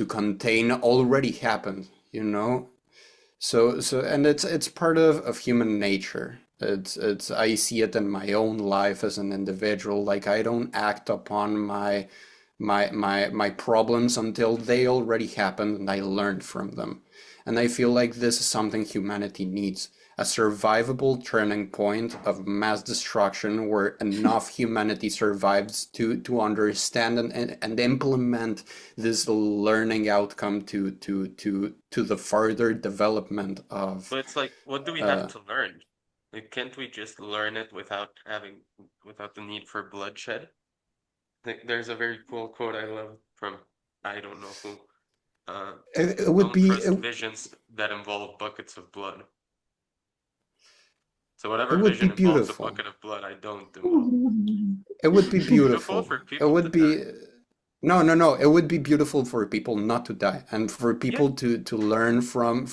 contain already happened, you know? So and it's part of human nature. It's I see it in my own life as an individual. Like I don't act upon my problems until they already happened and I learned from them. And I feel like this is something humanity needs. A survivable turning point of mass destruction where enough humanity survives to understand and implement this learning outcome to the further development of But it's like, what do we have uh, to learn? Like, can't we just learn it without the need for bloodshed? There's a very cool quote I love from I don't know who. it would Don't be trust visions that involve buckets of blood. So it whatever would be vision involves a beautiful. bucket of blood, I don't involve. It would be Beautiful beautiful. for It people to would die. be no, no, no. It would be beautiful for people not to die and for Yeah, people to learn from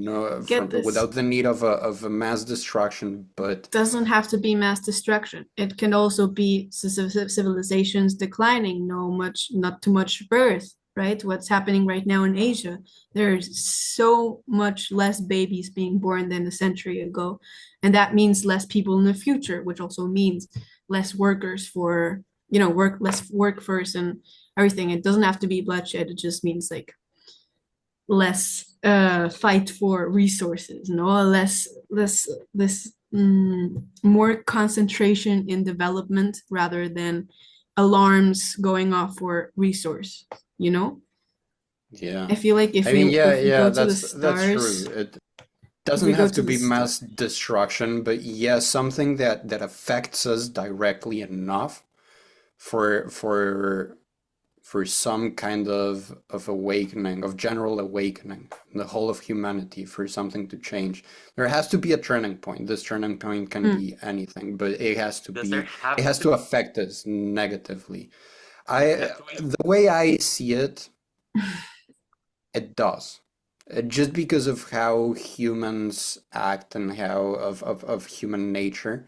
no, Get from this. without the need of a mass destruction. But Doesn't have to be mass destruction. It can also be civilizations declining, not too much birth, right? What's happening right now in Asia, there's so much less babies being born than a century ago, and that means less people in the future, which also means less workers for, less workforce and everything. It doesn't have to be bloodshed. It just means like less fight for resources, less more concentration in development rather than alarms going off for resource, you know? Yeah. I feel like I mean, yeah, if we yeah, go to the that's stars, true. It if we doesn't go have to to the be star, mass destruction, but yeah, something that affects us directly enough for some kind of awakening, of general awakening, in the whole of humanity, for something to change. There has to be a turning point. This turning point can hmm, be anything, but it has to Does there be, it have has to to affect us negatively. yeah, I, do we the way I see it, it does. Just because of how humans act and how of human nature,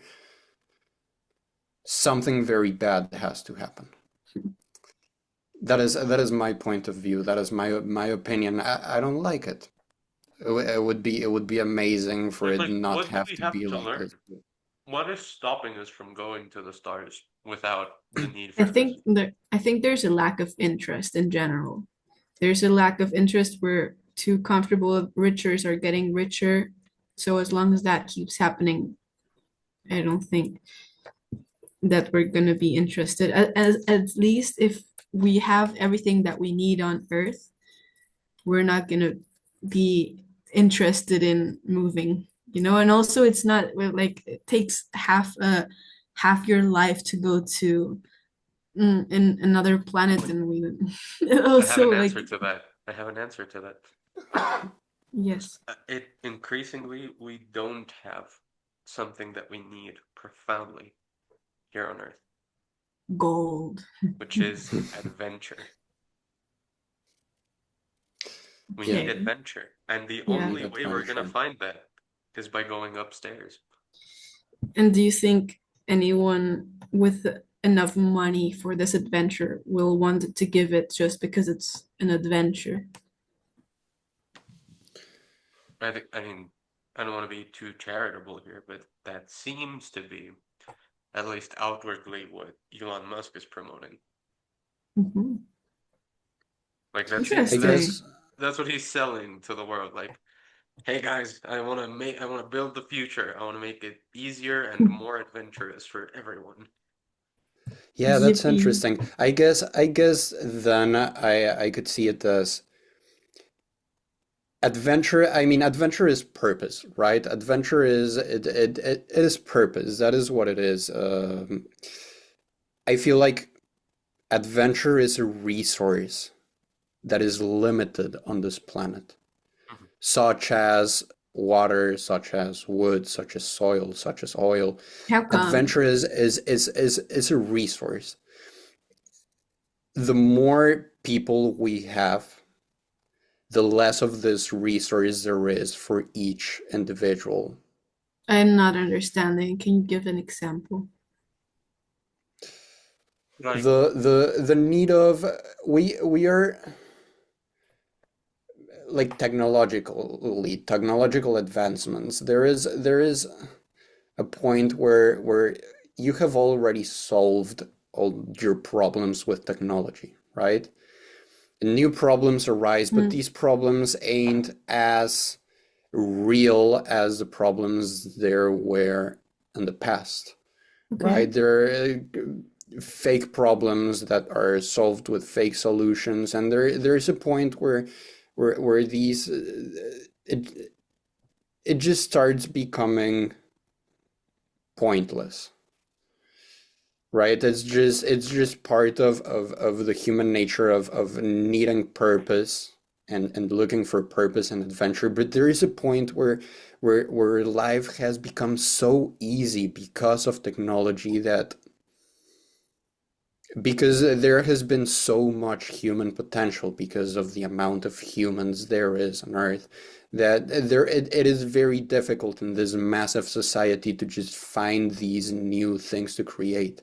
something very bad has to happen. That is my point of view. That is my opinion. I don't like it. It would be amazing for like it like not what do have we to have be to like learn? this. What is stopping us from going to the stars without the need I for this? think there's a lack of interest in general. There's a lack of interest where too comfortable richers are getting richer. So as long as that keeps happening, I don't think that we're gonna be interested. At least if we have everything that we need on Earth, we're not gonna be interested in moving, you know? And also it's not like it takes half your life to go to in another planet Wait, and we I have also an like answer to that. I have an answer to that. yes, It increasingly we don't have something that we need profoundly here on Earth, gold. which is adventure. We need Yeah, Okay. adventure, and the we Yeah. need only way we're gonna adventure. find that is by going upstairs. And do you think anyone with enough money for this adventure will want to give it just because it's an adventure? I mean, I don't want to be too charitable here, but that seems to be, at least outwardly, what Elon Musk is promoting. Mhm. Like that seems I Interesting. guess that's what he's selling to the world. Like, hey guys, I want to build the future. I want to make it easier and more adventurous for everyone. yeah, that's Yippee. interesting. I guess then I could see it as adventure. I mean, adventure is purpose, right? Adventure is it is purpose. That is what it is. I feel like adventure is a resource that is limited on this planet, Mhm. such as water, such as wood, such as soil, such as oil. How come? Adventure is a resource. The more people we have, the less of this resource there is for each individual. I'm not understanding. Can you give an example? Like, The need of we are like technological advancements. There is a point where you have already solved all your problems with technology, right? And new problems arise, but Mm, these problems ain't as real as the problems there were in the past, okay. right? There are fake problems that are solved with fake solutions, and there's a point where these it just starts becoming pointless, right? It's just part of the human nature of needing purpose and looking for purpose and adventure. But there is a point where life has become so easy because of technology, that because there has been so much human potential because of the amount of humans there is on Earth, that it is very difficult in this massive society to just find these new things to create,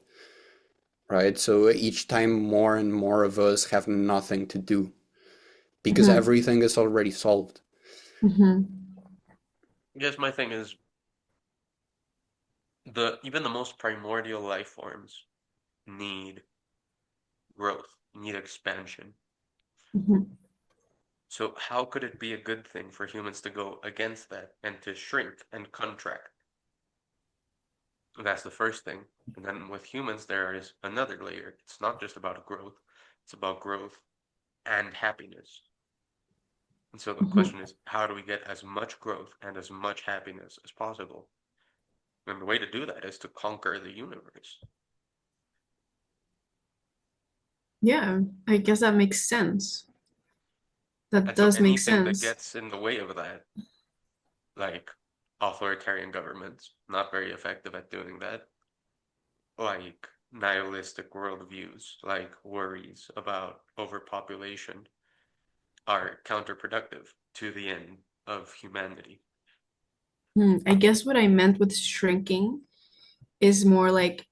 right? So each time more and more of us have nothing to do because Mm-hmm. everything is already solved. Mm-hmm. I guess my thing is the even the most primordial life forms need growth. You need expansion. Mhm. So how could it be a good thing for humans to go against that and to shrink and contract? That's the first thing. And then with humans, there is another layer. It's not just about growth, it's about growth and happiness. And so the Mhm. question is, how do we get as much growth and as much happiness as possible? And the way to do that is to conquer the universe. Yeah, I guess that makes sense. That And so does make anything that sense. gets in the way of that, like authoritarian governments, not very effective at doing that, like nihilistic worldviews, like worries about overpopulation, are counterproductive to the end of humanity. I guess what I meant with shrinking is more like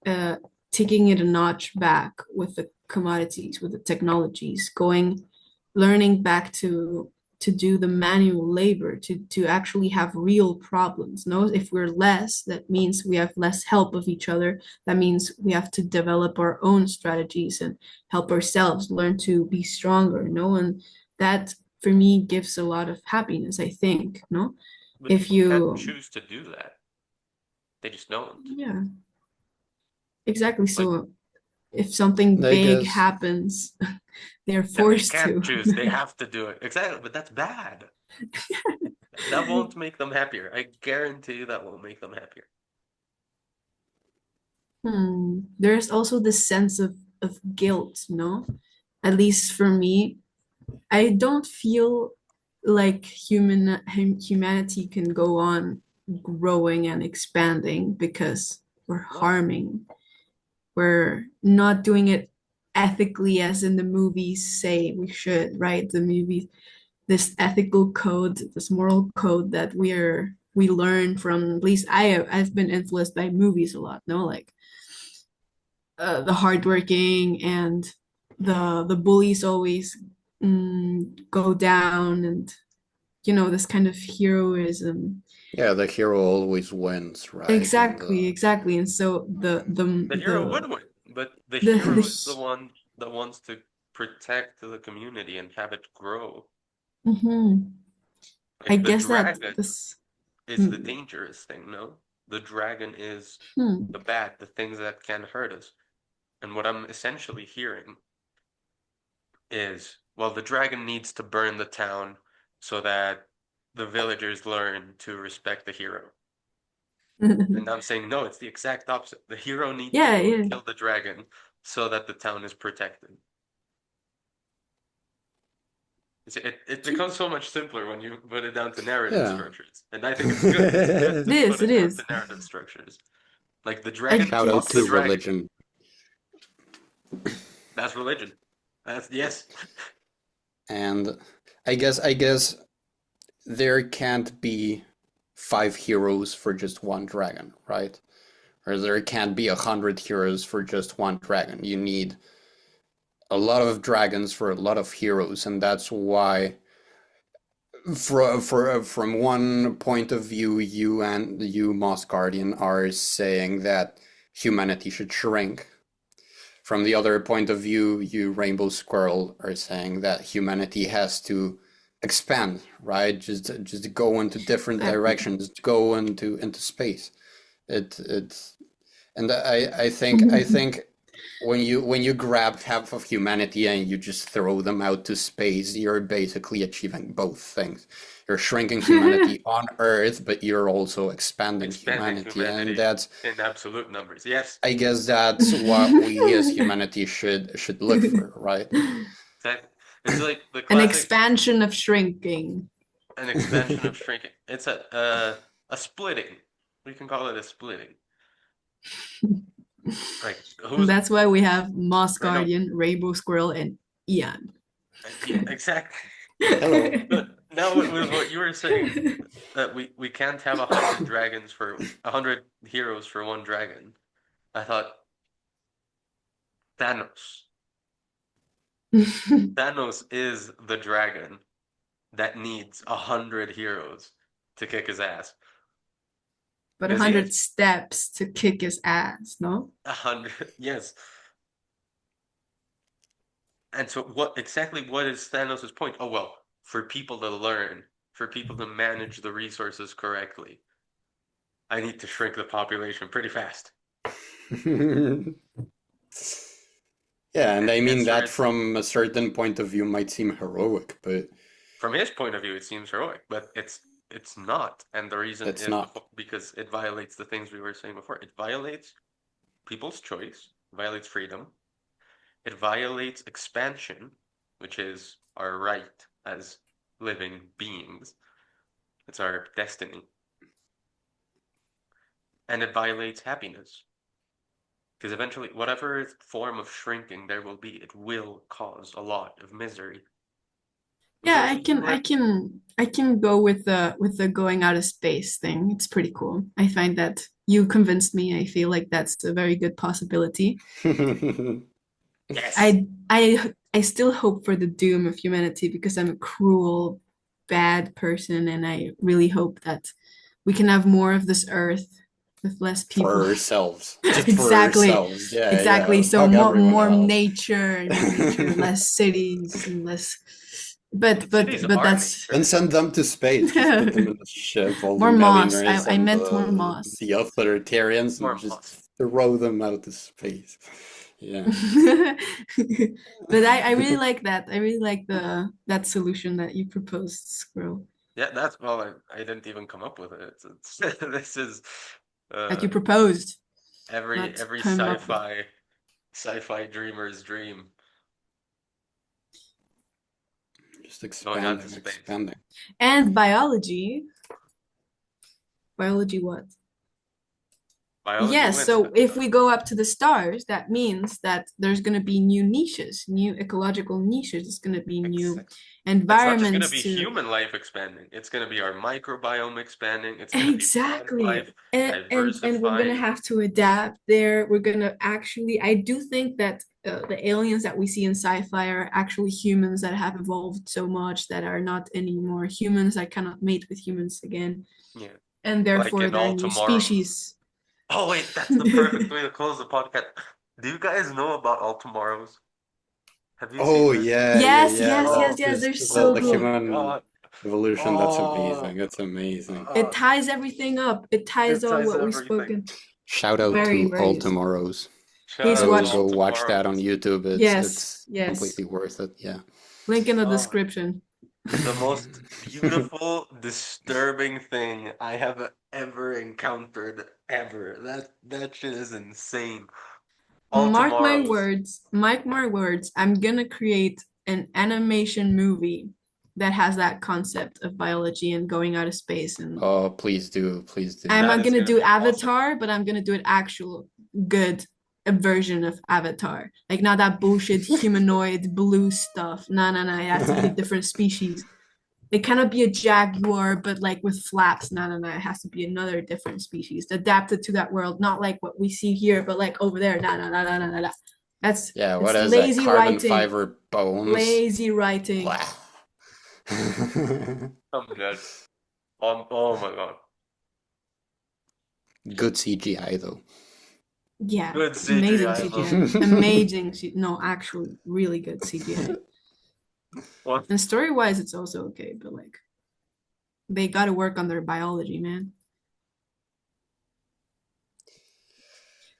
taking it a notch back with the commodities, with the technologies, learning back to do the manual labor, to actually have real problems. No, if we're less, that means we have less help of each other. That means we have to develop our own strategies and help ourselves learn to be stronger. No, and that for me gives a lot of happiness, I think. No, But if people can't you, choose to do that. They just don't. yeah, exactly. Like, So if something I big guess happens, they're yeah, they forced can't to. choose. They have to do it. Exactly, but that's bad. That won't make them happier. I guarantee you that won't make them happier. There's also this sense of guilt, no? At least for me, I don't feel like humanity can go on growing and expanding because we're Why? harming. We're not doing it ethically as in the movies say we should, right? The movies, this ethical code, this moral code that we learn from, at least I've been influenced by movies a lot, no? Like the hardworking and the bullies always go down, and this kind of heroism. yeah, the hero always wins, right? And Exactly, exactly. And so The hero would win, but the the hero is the one that wants to protect the community and have it grow. Mhm. I Like the guess that dragon this is the hmm, dangerous thing, no? The dragon is hmm. the bad, the things that can hurt us. And what I'm essentially hearing is, well, the dragon needs to burn the town so that the villagers learn to respect the hero. And I'm saying, no, it's the exact opposite. The hero needs to Yeah, go and yeah. kill the dragon so that the town is protected. It becomes so much simpler when you put it down to narrative yeah. structures. And I think it's good. It's good It to is, put it it down to is. narrative structures. Like the I dragon, Shout out fuck the to guess. dragon. religion. That's religion. That's yes. And I guess there can't be five heroes for just one dragon, right? Or there can't be 100 heroes for just one dragon. You need a lot of dragons for a lot of heroes, and that's why, from one point of view, you Moss Guardian are saying that humanity should shrink. From the other point of view, you Rainbow Squirrel are saying that humanity has to expand, right? Just go into different Exactly. directions, go into space. It's and I think when you grab half of humanity and you just throw them out to space, you're basically achieving both things. You're shrinking humanity on Earth, but you're also expanding Expanding humanity, and humanity that's in absolute numbers. Yes. I guess that's what we as humanity should look for, right? That it's like the An classic expansion of shrinking. an expansion of shrinking. It's a splitting. We can call it a splitting. Like And who's that's why we have Moss I know Guardian, Rainbow Squirrel, and Ian. yeah, exactly. Hello. But now with what you were saying, that we can't have 100 dragons for 100 heroes for one dragon. I thought Thanos. Thanos is the dragon that needs 100 heroes to kick his ass. But Because he 100 has steps to kick his ass, no? 100, yes. And so what is Thanos' point? Oh well, for people to learn, for people to manage the resources correctly, I need to shrink the population pretty fast. Yeah, and I And mean so that from a certain point of view might seem heroic, but from his point of view, it seems heroic, but it's not. And the reason it's is not. because it violates the things we were saying before. It violates people's choice, violates freedom, it violates expansion, which is our right as living beings. It's our destiny. And it violates happiness. Because eventually, whatever form of shrinking there will be, it will cause a lot of misery. Yeah, Because I can go with the going out of space thing. It's pretty cool. I find that you convinced me. I feel like that's a very good possibility. yes, I still hope for the doom of humanity because I'm a cruel, bad person, and I really hope that we can have more of this earth with less people. For ourselves, just for Exactly, ourselves. Yeah, exactly. yeah. So Fuck everyone more else. nature and more nature, less cities and less. cities But are that's And nature. send them to space. Just put them in a ship, all the more moss. millionaires I and meant more moss. the authoritarians, and More just moss. throw them out to space. Yeah. But I really like that. I really like the that solution that you proposed, Squirrel. Yeah, that's well. I didn't even come up with it. It's this is That uh you proposed, not every come up with. sci-fi dreamer's dream, Just going out to expanding, space. expanding. And biology. Biology what? Biology Yes, wins. so if we go up to the stars, that means that there's going to be new niches, new ecological niches. It's going to be Ex- new It's not just going to environments be to. human life expanding. It's going to be our microbiome expanding. It's going to be plant Exactly. life And we're gonna diversifying. have to adapt there. We're gonna actually, I do think that the aliens that we see in sci-fi are actually humans that have evolved so much that are not anymore humans that cannot mate with humans again, Yeah, and like therefore in they're all new tomorrows. species. Oh wait, that's the perfect way to close the podcast. Do you guys know about all tomorrows? Have you seen Oh this? yeah, yeah, Yes, yeah. yes, That's yes, Oh, yes, they're just so the oh cool. my human God. evolution. That's Oh, amazing. That's amazing. It ties everything up. It ties it all ties what we've everything. spoken. Shout out Very, to very All useful. Tomorrows. Shout Please out to Go watch. all go watch that on tomorrows. YouTube. Yes, It's yes. completely worth it. Yeah. Link in the Oh, description. the most beautiful, disturbing thing I have ever encountered ever. That shit is insane. All tomorrows. Mark my words, I'm gonna create an animation movie that has that concept of biology and going out of space. And Oh, please do, please do. I'm That not is gonna gonna do be awesome. Avatar, but I'm gonna do an actual good version of Avatar. Like not that bullshit humanoid blue stuff. No, no, no. It has to be a different species. It cannot be a jaguar, but like with flaps. No, no, no. It has to be another different species adapted to that world, not like what we see here, but like over there. No, no, no, no, no, no, no. Yeah, what It's is that? lazy Carbon writing. fiber bones. Lazy writing. Blah. I'm dead. Oh my God. Good CGI though. Yeah, Good amazing CGI though. CGI. Amazing. No, actually, really good CGI. What? And story-wise, it's also okay, but like they got to work on their biology, man.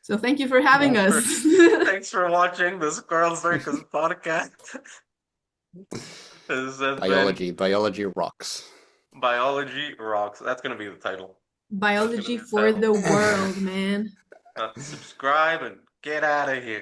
So thank you for having Yeah. us. Thanks for watching the Squirrel Circus podcast. This has been Biology rocks. Biology Rocks. That's gonna be the title. That's gonna Biology be the for title. the world, man. Subscribe and get out of here.